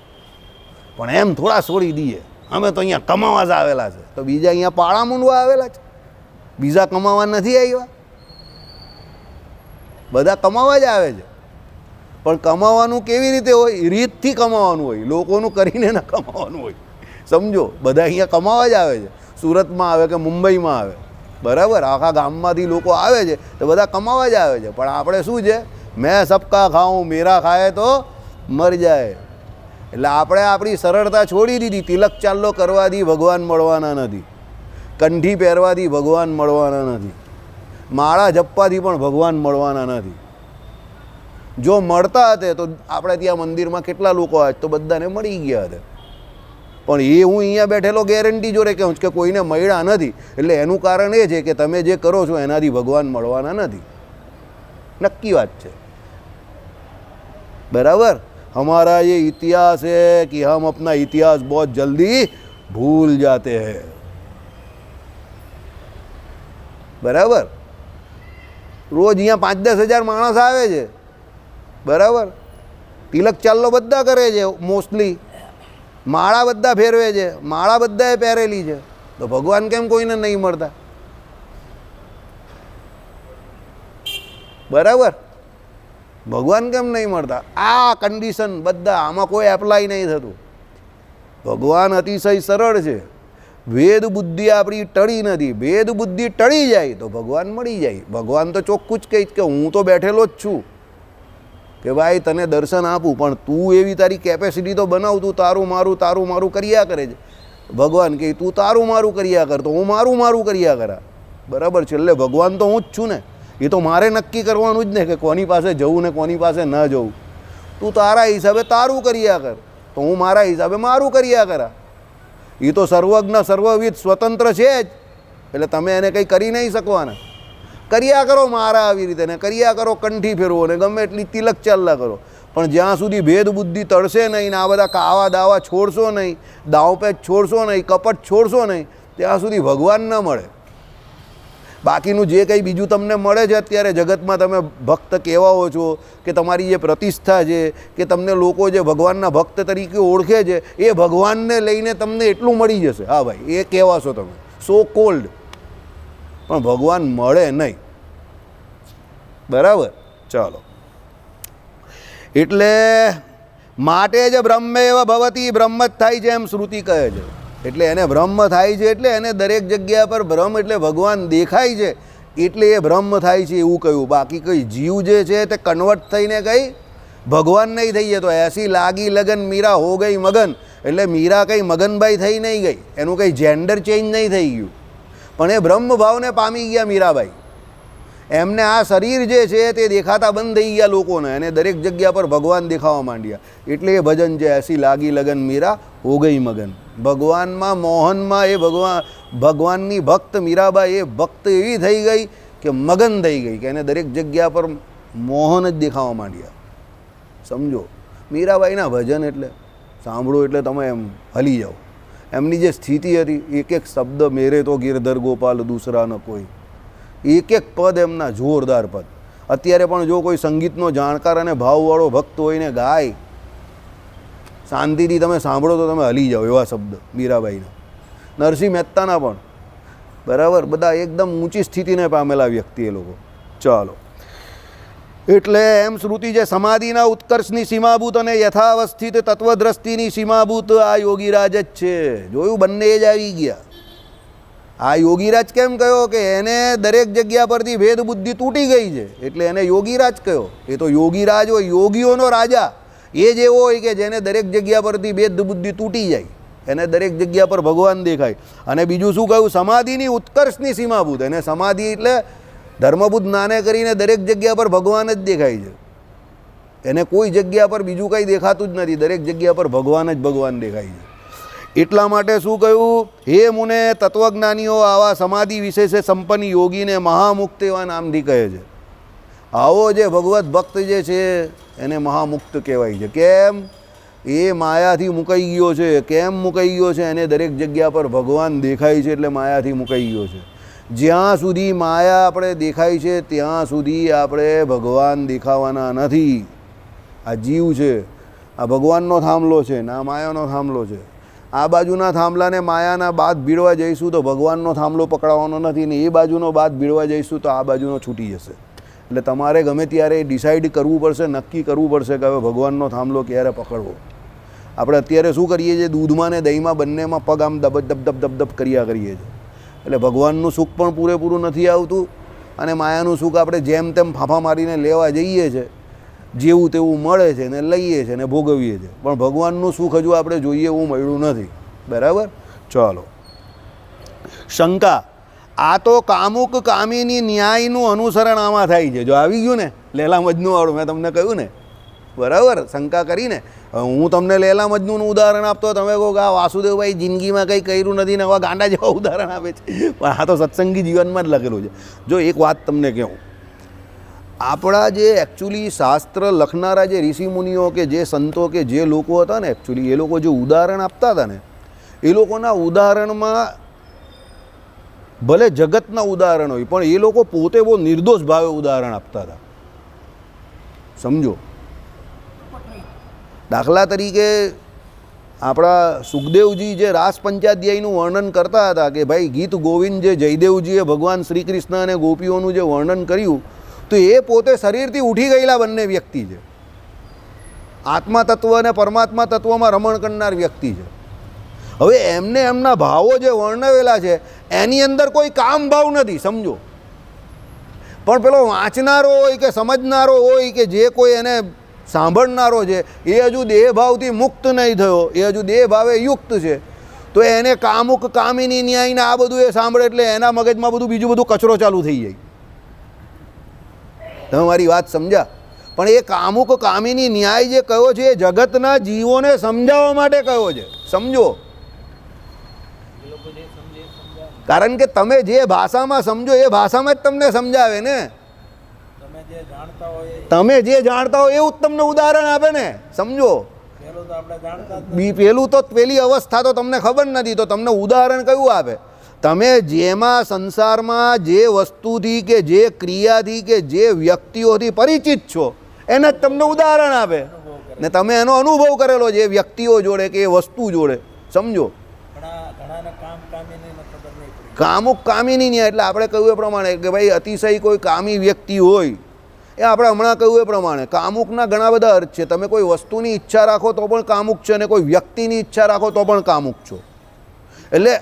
પણ એમ થોડા છોડી દઈએ. અમે તો અહીંયા કમાવા જ આવેલા છે. તો બીજા અહીંયા પાળા મૂંડવા આવેલા છે? બીજા કમાવા નથી આવ્યા? બધા કમાવા જ આવે છે. પણ કમાવાનું કેવી રીતે હોય? રીતથી કમાવાનું હોય, લોકોનું કરીને ન કમાવાનું હોય. સમજો. બધા અહીંયા કમાવા જ આવે છે. સુરતમાં આવે કે મુંબઈમાં આવે, બરાબર, આખા ગામમાંથી લોકો આવે છે તો બધા કમાવા જ આવે છે. પણ આપણે શું છે? મેં સબકા ખાઉં મેરા ખાય તો મર જાય. એટલે આપણે આપણી સરળતા છોડી દીધી. તિલક ચાલ્લો કરવાથી ભગવાન મળવાના નથી, કંઠી પહેરવાથી ભગવાન મળવાના નથી, માળા જપવાથી પણ ભગવાન મળવાના નથી. જો મળતા હતા તો આપણે ત્યાં મંદિરમાં કેટલા લોકો આજ તો બધાને મળી ગયા હતા. પણ એ હું અહીંયા બેઠેલો ગેરંટી જોડે કહું છું કે કોઈને મળ્યા નથી. એટલે એનું કારણ એ છે કે તમે જે કરો છો એનાથી ભગવાન મળવાના નથી. નક્કી વાત છે, બરાબર. हमारा ये इतिहास है कि हम अपना इतिहास बहुत जल्दी भूल जाते हैं. बराबर. रोज यहाँ 5-10 हज़ार माणस આવે છે, બરાબર. તિલક ચાલ્લો બધા કરે છે, મોસ્ટલી માળા બધા ફેરવે છે, માળા બધાએ પહેરેલી છે. તો ભગવાન કેમ કોઈને નહીં મળતા? બરાબર. ભગવાન કેમ નહીં મળતા? આ કન્ડિશન બધા, આમાં કોઈ એપ્લાય નહીં થતું. ભગવાન અતિશય સરળ છે. વેદ બુદ્ધિ આપણી ટળી નથી. વેદ બુદ્ધિ ટળી જાય તો ભગવાન મળી જાય. ભગવાન તો ચોખ્ખું જ કહીશ કે હું તો બેઠેલો જ છું કે ભાઈ તને દર્શન આપું, પણ તું એવી તારી કેપેસિટી તો બનાવ. તું તારું મારું કર્યા કરે છે. ભગવાન કહે તું તારું મારું કર્યા કર તો હું મારું કર્યા કરા. બરાબર. છેલ્લે ભગવાન તો હું જ છું ને. એ તો મારે નક્કી કરવાનું જ ને કે કોની પાસે જવું ને કોની પાસે ન જવું. તું તારા હિસાબે તારું કર્યા કર તો હું મારા હિસાબે મારું કર્યા કરા. એ તો સર્વજ્ઞ સર્વવિદ સ્વતંત્ર છે જ. એટલે તમે એને કંઈ કરી નહીં શકવાના. કર્યા કરો મારા આવી રીતે, ને કર્યા કરો કંઠી ફેરવો ને ગમે એટલી તિલક ચાલ્લા કરો. પણ જ્યાં સુધી ભેદ બુદ્ધિ તળશે નહીં ને આ બધા કાવા દાવા છોડશો નહીં, દાવપેચ છોડશો નહીં, કપટ છોડશો નહીં, ત્યાં સુધી ભગવાન ન મળે. બાકીનું જે કંઈ બીજું તમને મળે છે અત્યારે જગતમાં, તમે ભક્ત કહેવાઓ છો કે તમારી જે પ્રતિષ્ઠા છે કે તમને લોકો જે ભગવાનના ભક્ત તરીકે ઓળખે છે, એ ભગવાનને લઈને તમને એટલું મળી જશે. હા ભાઈ, એ કહેવાશો તમે સો કોલ્ડ, પણ ભગવાન મળે નહીં. બરાબર. ચાલો. એટલે માટે જ બ્રહ્મેવ ભવતી, બ્રહ્મ જ થાય છે એમ શ્રુતિ કહે છે. એટલે એને બ્રહ્મ થાય છે, એટલે એને દરેક જગ્યા પર બ્રહ્મ એટલે ભગવાન દેખાય છે એટલે એ બ્રહ્મ થાય છે એવું કહ્યું. બાકી કંઈ જીવ જે છે તે કન્વર્ટ થઈને કંઈ ભગવાન નહીં થઈ જતો. એસી લાગી લગન મીરા હો ગઈ મગન. એટલે મીરા કંઈ મગનભાઈ થઈ નહીં ગઈ, એનું કંઈ જેન્ડર ચેન્જ નહીં થઈ ગયું, પણ એ બ્રહ્મ ભાવને પામી ગયા મીરાબાઈ. એમને આ શરીર જે છે તે દેખાતા બંધ થઈ ગયા લોકોને, અને દરેક જગ્યા પર ભગવાન દેખાવા માંડ્યા. એટલે એ ભજન છે, એસી લાગી લગન મીરા હો ગઈ મગન. ભગવાનમાં મોહનમાં એ ભગવાનની ભક્ત મીરાબાઈ એ ભક્ત એવી થઈ ગઈ કે મગન થઈ ગઈ કે એને દરેક જગ્યા પર મોહન જ દેખાવા માંડ્યા. સમજો, મીરાબાઈના ભજન એટલે સાંભળો એટલે તમે એમ હલી જાઓ. એમની જે સ્થિતિ હતી, એક એક શબ્દ મેરે તો ગિરધર ગોપાલ દૂસરા ન કોઈ, એક એક પદ એમના જોરદાર પદ. અત્યારે પણ જો કોઈ સંગીતનો જાણકાર અને ભાવવાળો ભક્ત હોય ને ગાય, શાંતિથી તમે સાંભળો તો તમે હલી જાઓ એવા શબ્દ મીરાબાઈના. નરસિંહ મહેતાના પણ બરાબર, બધા એકદમ ઊંચી સ્થિતિને પામેલા વ્યક્તિ એ લોકો. ચાલો, એટલે એમ શ્રુતિ છે સમાધિના ઉત્કર્ષની સીમાભૂત અને યથાવસ્થિત તત્વદ્રષ્ટિની સીમાભૂત આ યોગીરાજ જ છે. જોયું, બંને જ આવી ગયા. આ યોગીરાજ કેમ કહ્યો કે એને દરેક જગ્યા પરથી ભેદ બુદ્ધિ તૂટી ગઈ છે એટલે એને યોગીરાજ કહ્યો. એ તો યોગીરાજ હોય, યોગીઓનો રાજા એ જ એવો હોય કે જેને દરેક જગ્યા પરથી ભેદ બુદ્ધિ તૂટી જાય, એને દરેક જગ્યા પર ભગવાન દેખાય. અને બીજું શું કહ્યું? સમાધિની ઉત્કર્ષની સીમાભૂત. એને સમાધિ એટલે ધર્મભૂત નાને કરીને દરેક જગ્યા પર ભગવાન જ દેખાય છે. એને કોઈ જગ્યા પર બીજું કંઈ દેખાતું જ નથી, દરેક જગ્યા પર ભગવાન જ ભગવાન દેખાય છે. એટલા માટે શું કહ્યું? હે મુને તત્વજ્ઞાનીઓ, આવા સમાધિ વિશેષે સંપન્ન યોગીને મહામુક્ત એવા નામથી કહે છે. આવો જે ભગવત ભક્ત જે છે એને મહામુક્ત કહેવાય છે. કેમ? એ માયાથી મુકાઈ ગયો છે. કેમ મુકાઈ ગયો છે? એને દરેક જગ્યા પર ભગવાન દેખાય છે એટલે માયાથી મુકાઈ ગયો છે. જ્યાં સુધી માયા આપણે દેખાય છે ત્યાં સુધી આપણે ભગવાન દેખાવાના નથી. આ જીવ છે, આ ભગવાનનો થાંભલો છે ને આ માયાનો થાંભલો છે. આ બાજુના થાંભલાને માયાના બાદ ભીડવા જઈશું તો ભગવાનનો થાંભલો પકડાવાનો નથી, ને એ બાજુનો બાદ ભીડવા જઈશું તો આ બાજુનો છૂટી જશે. એટલે તમારે ગમે ત્યારે ડિસાઈડ કરવું પડશે, નક્કી કરવું પડશે કે હવે ભગવાનનો થાંભલો ક્યારે પકડવો. આપણે અત્યારે શું કરીએ છીએ? દૂધમાં ને દહીંમાં બંનેમાં પગ આમ દબ દબ દબ દબ દબ કર્યા કરીએ છીએ. એટલે ભગવાનનું સુખ પણ પૂરેપૂરું નથી આવતું અને માયાનું સુખ આપણે જેમ તેમ ફાંફા મારીને લેવા જઈએ છીએ, જેવું તેવું મળે છે ને લઈએ છીએ ને ભોગવીએ છીએ, પણ ભગવાનનું સુખ હજુ આપણે જોઈએ એવું મળ્યું નથી. બરાબર? ચાલો, શંકા. આ તો કામુક કામીની ન્યાયનું અનુસરણ આમાં થાય છે. જો આવી ગયું ને લેલા મજનુવાળું, મેં તમને કહ્યું ને, બરાબર, શંકા કરીને. હું તમને લેલા મજનુનું ઉદાહરણ આપતો, તમે કહો કે આ વાસુદેવભાઈ જિંદગીમાં કંઈ કર્યું નથી ને આવા ગાંડા જેવા ઉદાહરણ આપે છે, પણ આ તો સત્સંગી જીવનમાં જ લખેલું છે. જો એક વાત તમને કહું, આપણા જે એકચ્યુઅલી શાસ્ત્ર લખનારા જે ઋષિમુનિઓ કે જે સંતો કે જે લોકો હતા ને, એકચ્યુઅલી એ લોકો જે ઉદાહરણ આપતા હતા ને, એ લોકોના ઉદાહરણમાં ભલે જગતના ઉદાહરણ હોય પણ એ લોકો પોતે બહુ નિર્દોષ ભાવે ઉદાહરણ આપતા હતા. સમજો, દાખલા તરીકે આપણા સુખદેવજી જે રાસ પંચાધ્યાયનું વર્ણન કરતા હતા કે ભાઈ ગીત ગોવિંદ જે જયદેવજીએ ભગવાન શ્રી કૃષ્ણ અને ગોપીઓનું જે વર્ણન કર્યું, તો એ પોતે શરીરથી ઉઠી ગયેલા બંને વ્યક્તિ છે. આત્મા તત્વ અને પરમાત્મા તત્વમાં રમણ કરનાર વ્યક્તિ છે. હવે એમને એમના ભાવો જે વર્ણવેલા છે એની અંદર કોઈ કામ ભાવ નથી. સમજો, પણ પેલો વાંચનારો હોય કે સમજનારો હોય કે જે કોઈ એને સાંભળનારો છે એ હજુ દેહભાવથી મુક્ત નહીં થયો, એ હજુ દેહભાવે યુક્ત છે, તો એને કામુક કામીની ન્યાયને આ બધું એ સાંભળે એટલે એના મગજમાં બધું બીજું બધું કચરો ચાલુ થઈ જાય. તમે મારી વાત સમજ્યા? પણ એ કામુક કામીની ન્યાય જે કયો છે એ જગતના જીવોને સમજાવવા માટે કયો છે. સમજો, કારણ કે તમે જે ભાષામાં સમજો એ ભાષામાં જ તમને સમજાવે ને. તમે જે જાણતા હો એવું જ તમને ઉદાહરણ આપે ને. સમજો, પેલું તો પેલી અવસ્થા તો તમને ખબર નથી, તો તમને ઉદાહરણ કયું આપે? તમે જેમાં સંસારમાં જે વસ્તુથી કે જે ક્રિયાથી કે જે વ્યક્તિઓથી પરિચિત છો એને જ તમને ઉદાહરણ આપે, ને તમે એનો અનુભવ કરેલો છે એ વ્યક્તિઓ જોડે કે એ વસ્તુ જોડે. સમજો, કામુક કામીની નહીં એટલે આપણે કહ્યું એ પ્રમાણે કે ભાઈ અતિશય કોઈ કામી વ્યક્તિ હોય, એ આપણે હમણાં કહ્યું એ પ્રમાણે કામુકના ઘણા બધા અર્થ છે. તમે કોઈ વસ્તુની ઈચ્છા રાખો તો પણ કામુક છે, અને કોઈ વ્યક્તિની ઈચ્છા રાખો તો પણ કામુક છો. એટલે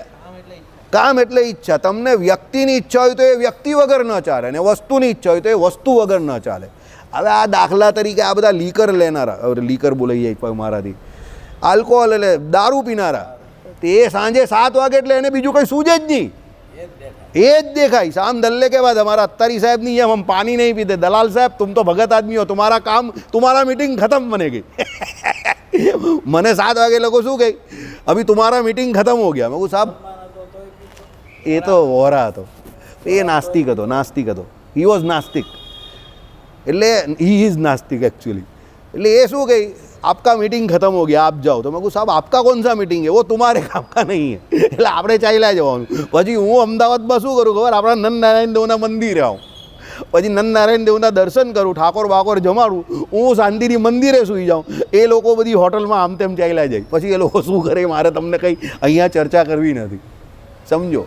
કામ એટલે ઈચ્છા. તમને વ્યક્તિની ઈચ્છા હોય તો એ વ્યક્તિ વગર ન ચાલે, અને વસ્તુની ઈચ્છા હોય તો એ વસ્તુ વગર ન ચાલે. હવે આ દાખલા તરીકે આ બધા લીકર લેનારા, લીકર બોલાઈ જાય મારાથી, આલ્કોહોલ એટલે દારૂ પીનારા, તે સાંજે 7 વાગે એટલે એને બીજું કંઈ સૂજે જ નહીં. એ જ દેખાય. શામ દલ્લે के बाद हमारा अत्तारी साहब नहीं है, हम पानी नहीं पीते. दलाल साहब तुम तो भगत आदमी हो, तुम्हारा काम, तुम्हारा मीटिंग खत्म बनेगी. મને 7 વાગે લોકો શું કહે, અભી तुम्हारा मीटिंग खत्म हो गया. મેં કહું સાહેબ એ તો વોરા હતો, એ નાસ્તિક હતો, નાસ્તિક હતો. હી વોઝ નાસ્તિક, એટલે ही इज नास्तिक एक्चुअली. એટલે એ શું કહે, आपका मीटिंग खत्म हो गया, आप जाओ. तो मैं कहूँ साहब आपका कौन सा मीटिंग है, वो तुम्हारे काम का नहीं है. એટલે આપણે ચાલ્યા જવાનું. પછી હું અમદાવાદમાં શું કરું ખબર, આપણા નંદ નારાયણ દેવના મંદિરે આવું, પછી નંદ નારાયણ દેવના દર્શન કરું, ઠાકોર બાકોર જમાડું, હું શાંતિથી મંદિરે સૂઈ જાઉં. એ લોકો બધી હોટલમાં આમ તેમ ચાલ્યા જાય. પછી એ લોકો શું કરે, મારે તમને કંઈ અહીંયા ચર્ચા કરવી નથી. સમજો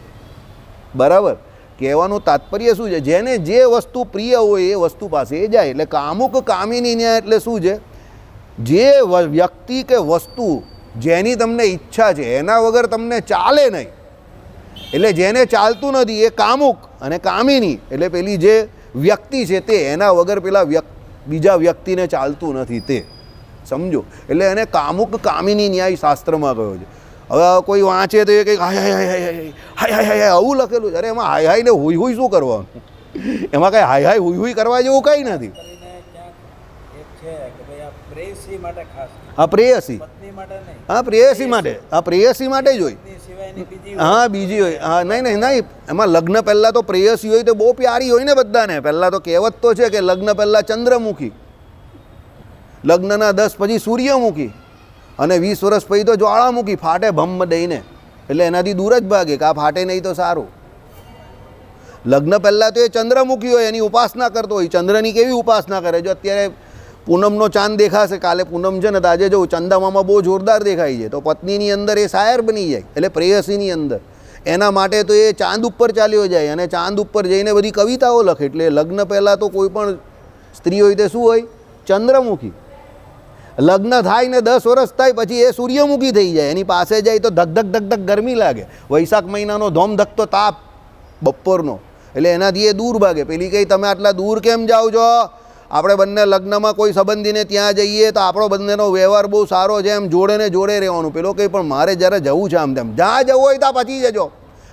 બરાબર? કહેવાનું તાત્પર્ય શું છે, જેને જે વસ્તુ પ્રિય હોય એ વસ્તુ પાસે એ જાય. એટલે કામુક કામિની ન્યાય એટલે શું છે, જે વ્યક્તિ કે વસ્તુ જેની તમને ઈચ્છા છે એના વગર તમને ચાલે નહીં. એટલે જેને ચાલતું નથી એ કામુક, અને કામિની એટલે પેલી જે વ્યક્તિ છે તે, એના વગર પેલા બીજા વ્યક્તિને ચાલતું નથી તે. સમજો? એટલે એને કામુક કામિની ન્યાય શાસ્ત્રમાં કહ્યો છે. હવે કોઈ વાંચે તો એ કંઈક હાય હાય હાય હાય હાય હાય હાય આવું લખેલું છે. અરે એમાં હાય હાય ને હુઈ હુઈ શું કરવાનું, એમાં કાંઈ હાય હાય હુઈ હુઈ કરવા જેવું કંઈ નથી. હા પ્રેયસી, હા પ્રેયસી માટે, હા પ્રેયસી માટે જ હોય. હા બીજી હોય, હા નહીં નહીં નહીં, એમાં લગ્ન પહેલાં તો પ્રેયસી હોય તો બહુ પ્યારી હોય ને બધાને. પહેલાં તો કહેવત તો છે કે લગ્ન પહેલાં ચંદ્રમુખી, લગ્નના 10 પછી સૂર્યમુખી, અને 20 વર્ષ પછી તો જ્વાળામુખી, ફાટે ભમ્મ દઈને. એટલે એનાથી દૂર જ ભાગે કે આ ફાટે નહીં તો સારું. લગ્ન પહેલાં તો એ ચંદ્રમુખી હોય, એની ઉપાસના કરતો હોય. ચંદ્રની કેવી ઉપાસના કરે, જો અત્યારે પૂનમનો ચાંદ દેખાશે, કાલે પૂનમ છે ને, તો આજે જો ચંદામામાં બહુ જોરદાર દેખાય છે, તો પત્નીની અંદર એ શાયર બની જાય, એટલે પ્રેયસીની અંદર. એના માટે તો એ ચાંદ ઉપર ચાલ્યો જાય, અને ચાંદ ઉપર જઈને બધી કવિતાઓ લખે. એટલે લગ્ન પહેલાં તો કોઈ પણ સ્ત્રી હોય તે શું હોય, ચંદ્રમુખી. લગ્ન થાય ને 10 વર્ષ થાય પછી એ સૂર્યમુખી થઈ જાય. એની પાસે જાય તો ધક ધક ધક ધક ગરમી લાગે. વૈશાખ મહિનાનો ધોમ ધકતો તાપ બપોરનો, એટલે એનાથી એ દૂર ભાગે. પેલી કંઈ તમે આટલા દૂર કેમ જાઓ છો, આપણે બંને લગ્નમાં કોઈ સંબંધીને ત્યાં જઈએ તો આપણો બંનેનો વ્યવહાર બહુ સારો છે, એમ જોડે ને જોડે રહેવાનું. પેલો કંઈ પણ મારે જ્યારે જવું છે આમ તેમ, જ્યાં જવું હોય ત્યાં પછી જજો,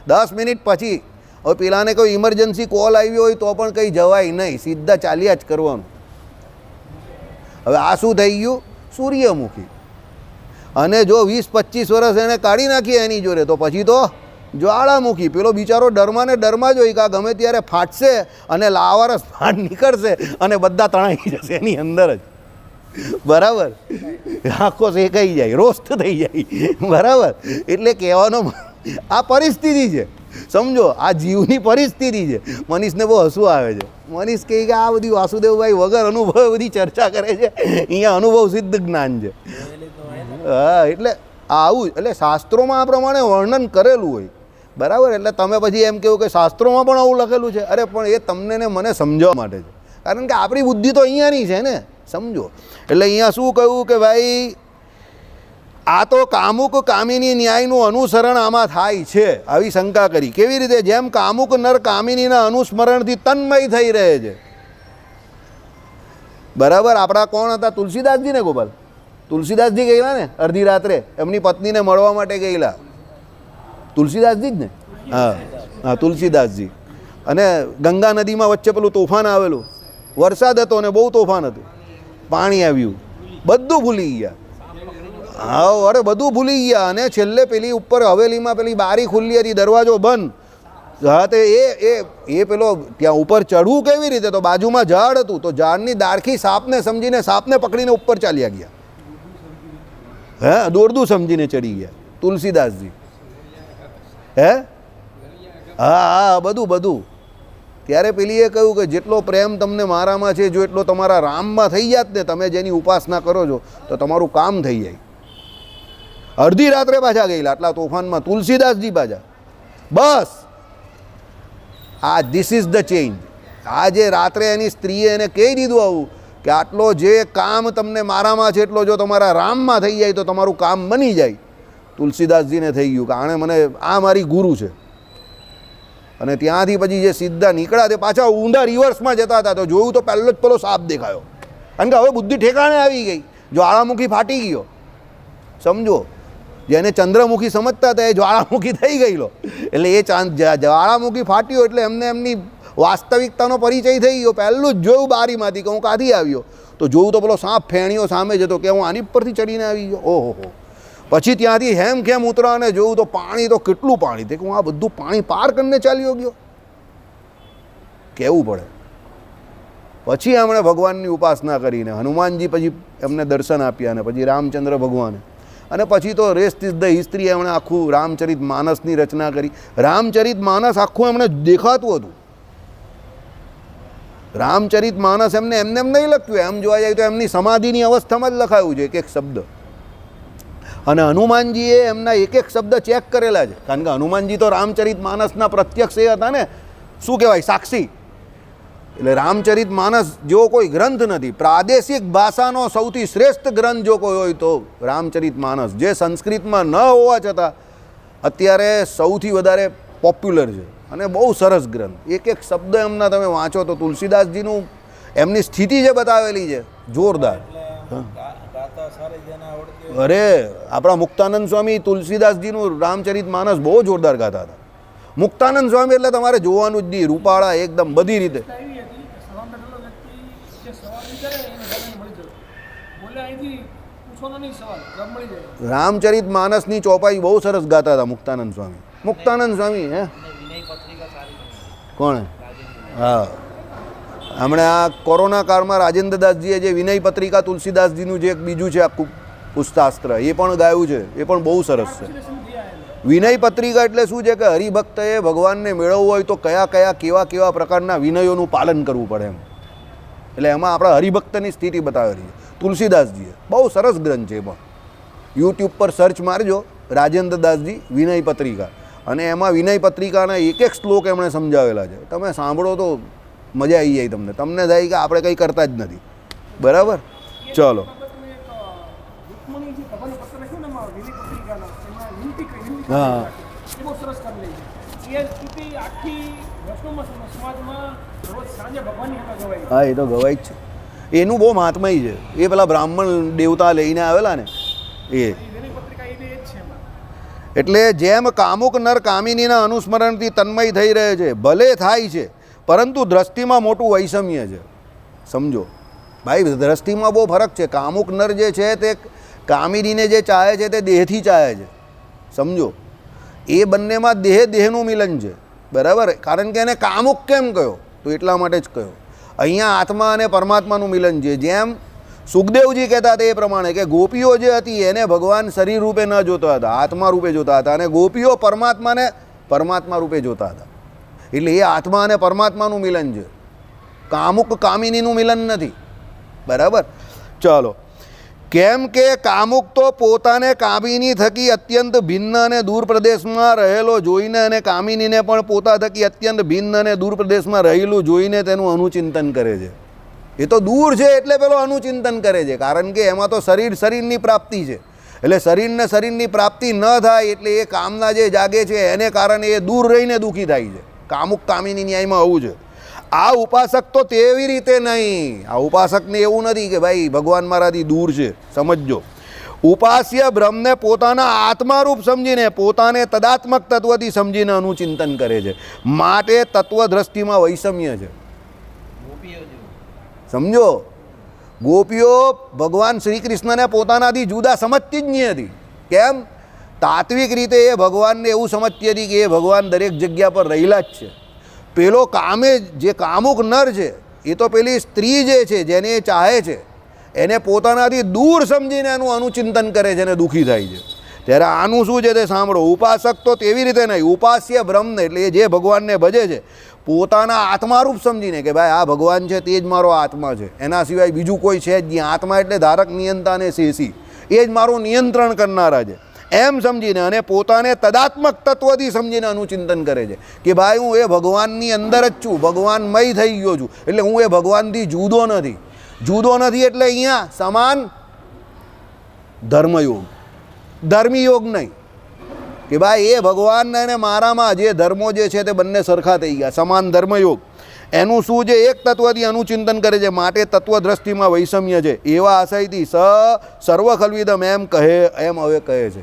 10 મિનિટ પછી. હવે પેલાને કોઈ ઇમરજન્સી કોલ આવ્યો હોય તો પણ કંઈ જવાય નહીં, સીધા ચાલ્યા જ કરવાનું. હવે આ શું થઈ ગયું, સૂર્યમુખી. અને જો 20-25 વર્ષ એને કાઢી નાખીએ એની જોડે, તો પછી તો જ્વાળામુખી. પેલો બિચારો ડરમાં ને ડરમાં જ હોય કે ગમે ત્યારે ફાટશે અને લાવારસ ફાટ નીકળશે અને બધા તણાઈ જશે એની અંદર જ. બરાબર? આખો શેકાઈ જાય, રોસ્ટ થઈ જાય. બરાબર? એટલે કહેવાનો આ પરિસ્થિતિ છે. સમજો, આ જીવની પરિસ્થિતિ છે. મનીષને બહુ હસવું આવે છે. મનીષ કહે કે આ બધી વાસુદેવભાઈ વગર અનુભવ બધી ચર્ચા કરે છે, અહીંયા અનુભવ સિદ્ધ જ્ઞાન છે. હા, એટલે આવું, એટલે શાસ્ત્રોમાં આ પ્રમાણે વર્ણન કરેલું હોય. બરાબર? એટલે તમે પછી એમ કહો કે શાસ્ત્રોમાં પણ આવું લખેલું છે. અરે પણ એ તમને ને મને સમજવા માટે છે, કારણ કે આપણી બુદ્ધિ તો અહીંયાની છે ને. સમજો? એટલે અહીંયા શું કહ્યું કે ભાઈ આ તો કામુક કામિની ન્યાયનું અનુસરણ આમાં થાય છે. આવી શંકા કરી. કેવી રીતે? જેમ કામુક નર કામિનીના અનુસ્મરણથી તન્મય થઈ રહે છે. બરાબર? આપણા કોણ હતા? તુલસીદાસજી ને ગોપાલ? તુલસીદાસજી ગયેલા ને અડધી રાત્રે એમની પત્નીને મળવા માટે ગયેલા. તુલસીદાસજી જ ને? હા હા, તુલસીદાસજી. અને ગંગા નદીમાં વચ્ચે પેલું તોફાન આવેલું, વરસાદ હતો ને બહુ તોફાન હતું, પાણી આવ્યું, બધું ભૂલી ગયા. હા, અરે બધું ભૂલી ગયા. અને છેલ્લે પેલી ઉપર હવેલીમાં પેલી બારી ખુલ્લી હતી, દરવાજો બંધ. હા, તે એ પેલો ત્યાં ઉપર ચડવું કેવી રીતે? તો બાજુમાં ઝાડ હતું, તો ઝાડની ડાળખી સાપને સમજીને સાપને પકડીને ઉપર ચાલ્યા ગયા. હે, દોરદું સમજીને ચડી ગયા તુલસીદાસજી. હે, હા હા, બધું બધું. ત્યારે પેલીએ કહ્યું કે જેટલો પ્રેમ તમને મારામાં છે, જો એટલો તમારા રામમાં થઈ જાત ને, તમે જેની ઉપાસના કરો છો, તો તમારું કામ થઈ જાય. અડધી રાત્રે પાછા ગયેલા આટલા તોફાનમાં તુલસીદાસજી પાછા. બસ આ ધીસ ઇઝ ધ ચેન્જ. આ જે રાત્રે એની સ્ત્રીએ એને કહી દીધું આવું કે આટલો જે કામ તમને મારામાં છે એટલો જો તમારા રામમાં થઈ જાય તો તમારું કામ બની જાય. તુલસીદાસજીને થઈ ગયું કે આણે મને, આ મારી ગુરુ છે. અને ત્યાંથી પછી જે સીધા નીકળ્યા તે પાછા ઊંડા રિવર્સમાં જતા હતા, તો જોયું તો પહેલો જ પેલો સાપ દેખાયો. કારણ કે હવે બુદ્ધિ ઠેકાણે આવી ગઈ, જ્વાળામુખી ફાટી ગયો. સમજો? જેને ચંદ્રમુખી સમજતા હતા એ જ્વાળામુખી થઈ ગયેલો. એટલે એ જ્વાળામુખી ફાટ્યો એટલે એમને એમની વાસ્તવિકતાનો પરિચય થઈ ગયો. પહેલું જ જોયું બારીમાંથી કે હું કાંથી આવ્યો, તો જોયું તો પેલો સાપ ફેણીઓ સામે જતો કે હું આની પરથી ચડીને આવી ગયો. ઓહો હો. પછી ત્યાંથી હેમ ખેમ ઉતરા અને જોયું તો પાણી તો કેટલું પાણી, તે કે હું આ બધું પાણી પાર કરીને ચાલ્યો ગયો. કહેવું પડે. પછી એમણે ભગવાનની ઉપાસના કરીને હનુમાનજી પછી એમને દર્શન આપ્યા અને પછી રામચંદ્ર ભગવાને, અને પછી તો રેસ્ટ ઇઝ ધ હિસ્ટ્રી. એમણે આખું રામચરિત માનસની રચના કરી. રામચરિત માનસ આખું એમણે દેખાતું હતું. રામચરિત માનસ એમને એમ નહીં લખ્યું, એમ જોવા જાય તો એમની સમાધિની અવસ્થામાં જ લખાયું છે એક એક શબ્દ. અને હનુમાનજીએ એમના એક એક શબ્દ ચેક કરેલા છે, કારણ કે હનુમાનજી તો રામચરિત માનસના પ્રત્યક્ષ એ હતા ને, શું કહેવાય, સાક્ષી. એટલે રામચરિત માનસ જેવો કોઈ ગ્રંથ નથી. પ્રાદેશિક ભાષાનો સૌથી શ્રેષ્ઠ ગ્રંથ જો કોઈ હોય તો રામચરિત માનસ, જે સંસ્કૃતમાં ન હોવા છતાં અત્યારે સૌથી વધારે પોપ્યુલર છે અને બહુ સરસ ગ્રંથ. એક એક શબ્દ એમના તમે વાંચો તો તુલસીદાસજીનું એમની સ્થિતિ જે બતાવેલી છે જોરદાર. અરે આપણા મુક્તાનંદ સ્વામી તુલસીદાસજીનું રામચરિત માનસ બહુ જોરદાર ગાતા હતા. મુક્તાનંદ સ્વામી એટલે તમારે જોવાનું જ નહીં, રૂપાળા એકદમ બધી રીતે. રામચરિત માનસની ચોપાઈ બહુ સરસ ગાતા હતા મુક્તાનંદ સ્વામી. મુક્તાનંદ સ્વામી હે કોણ? હા, હમણાં આ કોરોના કાળમાં રાજેન્દ્રદાસજીએ જે વિનય પત્રિકા તુલસીદાસજીનું જે એક બીજું છે આખું પુસ્તશાસ્ત્ર, એ પણ ગાયું છે. એ પણ બહુ સરસ છે. વિનય પત્રિકા એટલે શું છે કે હરિભક્તએ ભગવાનને મેળવવું હોય તો કયા કયા કેવા કેવા પ્રકારના વિનયોનું પાલન કરવું પડે એમ. એટલે એમાં આપણા હરિભક્તની સ્થિતિ બતાવેલી છે તુલસીદાસજીએ. બહુ સરસ ગ્રંથ છે. એમાં યુટ્યુબ પર સર્ચ મારજો રાજેન્દ્રદાસજી વિનય પત્રિકા, અને એમાં વિનય પત્રિકાના એક એક શ્લોક એમણે સમજાવેલા છે. તમે સાંભળો તો મજા આવી જાય તમને. તમને થાય કે આપણે કંઈ કરતા જ નથી. બરાબર. ચલો. હા હા, એ તો ગવાય જ છે. એનું બહુ મહાત્મય છે. એ પેલા બ્રાહ્મણ દેવતા લઈને આવેલા ને એ. એટલે જેમ કામુક નર કામિનીના અનુસ્મરણથી તન્મય થઈ રહે છે, ભલે થાય છે, પરંતુ દ્રષ્ટિમાં મોટું વૈષમ્ય છે. સમજો ભાઈ, દ્રષ્ટિમાં બહુ ફરક છે. કામુક નર જે છે તે કામિનીને જે ચાહે છે તે દેહથી ચાહે છે. સમજો, એ બંનેમાં દેહનું મિલન છે. બરાબર. કારણ કે એને કામુક કેમ કહ્યો તો એટલા માટે જ કહ્યો. અહીંયા આત્મા અને પરમાત્માનું મિલન છે. જેમ સુખદેવજી કહેતા હતા એ પ્રમાણે કે ગોપીઓ જે હતી એને ભગવાન શરીર રૂપે ન જોતા હતા, આત્મા રૂપે જોતા હતા, અને ગોપીઓ પરમાત્માને પરમાત્મા રૂપે જોતા હતા. એટલે એ આત્મા અને પરમાત્માનું મિલન છે, કામુક કામિનીનું મિલન નથી. બરાબર. ચાલો. કેમ કે કામુક તો પોતાને કામિની થકી અત્યંત ભિન્ન અને દૂર પ્રદેશમાં રહેલો જોઈને અને કામિનીને પણ પોતા થકી અત્યંત ભિન્ન અને દૂર પ્રદેશમાં રહેલું જોઈને તેનું અનુચિંતન કરે છે. એ તો દૂર છે એટલે પેલો અનુચિંતન કરે છે, કારણ કે એમાં તો શરીરની પ્રાપ્તિ છે. એટલે શરીરની પ્રાપ્તિ ન થાય એટલે એ કામના જે જાગે છે એને કારણે એ દૂર રહીને દુઃખી થાય છે. કામુક કામિની ન્યાયમાં આવું છે. આ ઉપાસક તો તેવી રીતે નહીં. આ ઉપાસકને એવું નથી કે ભાઈ ભગવાન મારાથી દૂર છે. સમજજો, ઉપાસ્ય બ્રહ્મને પોતાના આત્મારૂપ સમજીને, પોતાને તદાત્મક તત્વથી સમજીને અનુચિંતન કરે છે. માટે તત્વ દ્રષ્ટિમાં વૈષમ્ય છે. સમજો, ગોપીઓ ભગવાન શ્રી કૃષ્ણને પોતાનાથી જુદા સમજતી જ નહીં હતી. કેમ? તાત્વિક રીતે એ ભગવાનને એવું સમજતી હતી કે એ ભગવાન દરેક જગ્યા પર રહેલા જ છે. પેલો કામે જે કામુક નર છે એ તો પેલી સ્ત્રી જે છે જેને એ ચાહે છે એને પોતાનાથી દૂર સમજીને એનું અનુચિંતન કરે છે અને દુઃખી થાય છે. ત્યારે આનું શું છે તે સાંભળો. ઉપાસક તો તેવી રીતે નહીં. ઉપાસ્ય બ્રહ્મને એટલે એ જે ભગવાનને ભજે છે પોતાના આત્મારૂપ સમજીને કે ભાઈ આ ભગવાન છે તે જ મારો આત્મા છે, એના સિવાય બીજું કોઈ છે જ નહીં. આત્મા એટલે ધારક, નિયંતા અને શેષી, એ જ મારું નિયંત્રણ કરનારા છે એમ સમજીને, અને પોતાને તદાત્મક તત્વથી સમજીને અનુચિંતન કરે છે કે ભાઈ હું એ ભગવાનની અંદર જ છું, ભગવાનમય થઈ ગયો છું. એટલે હું એ ભગવાનથી જુદો નથી. જુદો નથી એટલે અહીંયા સમાન ધર્મયોગ, ધર્મી યોગ નહીં કે ભાઈ એ ભગવાન અને મારામાં જે ધર્મો જે છે તે બંને સરખા થઈ ગયા. સમાન ધર્મયોગ. એનું શું છે? એક તત્વથી અનુચિંતન કરે છે, માટે તત્વ દ્રષ્ટિમાં વૈષમ્ય છે. એવા આશયથી સર્વ ખલ્વિદમ એમ કહે, એમ હવે કહે છે.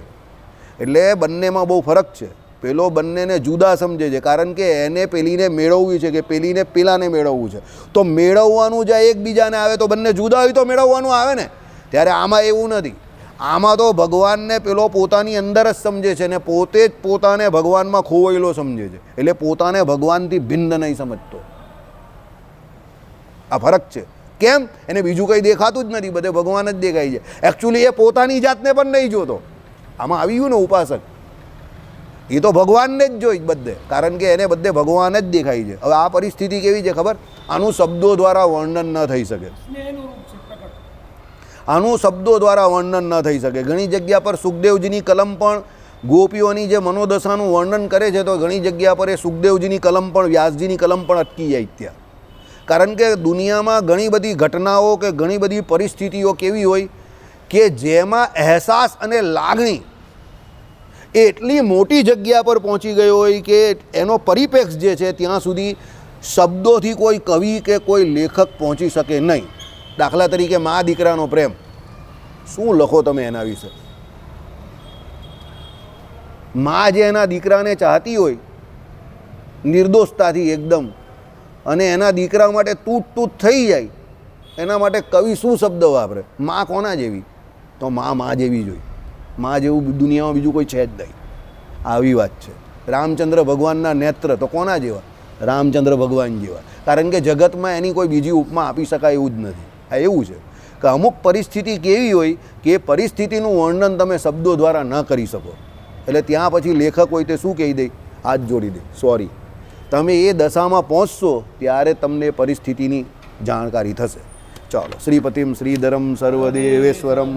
એટલે બંનેમાં બહુ ફરક છે. પેલો બંનેને જુદા સમજે છે, કારણ કે એને પેલીને મેળવવી છે કે પેલીને પેલાને મેળવવું છે. તો મેળવવાનું જ્યાં એકબીજાને આવે તો બંને જુદા હોય તો મેળવવાનું આવે ને. ત્યારે આમાં એવું નથી. આમાં તો ભગવાનને પેલો પોતાની અંદર જ સમજે છે ને પોતે જ પોતાને ભગવાનમાં ખોવાયેલો સમજે છે. એટલે પોતાને ભગવાનથી ભિન્ન નહીં સમજતો. આ ફરક છે. કેમ? એને બીજું કંઈ દેખાતું જ નથી, બધે ભગવાન જ દેખાય છે. એકચ્યુઅલી એ પોતાની જાતને પણ નહીં જોતો. આમાં આવી ગયું ને ઉપાસક, એ તો ભગવાનને જ જોઈ બધે, કારણ કે એને બધે ભગવાન જ દેખાય છે. હવે આ પરિસ્થિતિ કેવી છે ખબર? આનું શબ્દો દ્વારા વર્ણન ન થઈ શકે. આનું શબ્દો દ્વારા વર્ણન ન થઈ શકે. ઘણી જગ્યા પર સુખદેવજીની કલમ પણ ગોપીઓની જે મનોદશાનું વર્ણન કરે છે, તો ઘણી જગ્યા પર એ સુખદેવજીની કલમ પણ વ્યાસજીની કલમ પણ અટકી જાય ત્યાં. કારણ કે દુનિયામાં ઘણી બધી ઘટનાઓ કે ઘણી બધી પરિસ્થિતિઓ કેવી હોય કે જેમાં અહેસાસ અને લાગણી એ એટલી મોટી જગ્યા પર પહોંચી ગયો હોય કે એનો પરિપ્રેક્ષ જે છે ત્યાં સુધી શબ્દોથી કોઈ કવિ કે કોઈ લેખક પહોંચી શકે નહીં. દાખલા તરીકે મા દીકરાનો પ્રેમ, શું લખો તમે એના વિશે? મા જે એના દીકરાને ચાહતી હોય નિર્દોષતાથી એકદમ, અને એના દીકરા માટે તૂટ થઈ જાય, એના માટે કવિ શું શબ્દ વાપરે? મા કોના જેવી? તો મા જેવી જોઈ. મા જેવું દુનિયામાં બીજું કોઈ છે જ નહીં. આવી વાત છે. રામચંદ્ર ભગવાનના નેત્ર તો કોના જેવા? રામચંદ્ર ભગવાન જેવા. કારણ કે જગતમાં એની કોઈ બીજી ઉપમા આપી શકાય એવું જ નથી. આ એવું છે કે અમુક પરિસ્થિતિ કેવી હોય કે પરિસ્થિતિનું વર્ણન તમે શબ્દો દ્વારા ન કરી શકો. એટલે ત્યાં પછી લેખક હોય તે શું કહી દે? હાથ જોડી દે, સોરી. તમે એ દશામાં પહોંચશો ત્યારે તમને પરિસ્થિતિની જાણકારી થશે. ચાલો, શ્રીપતિમ શ્રીધરમ સર્વદેવેશ્વરમ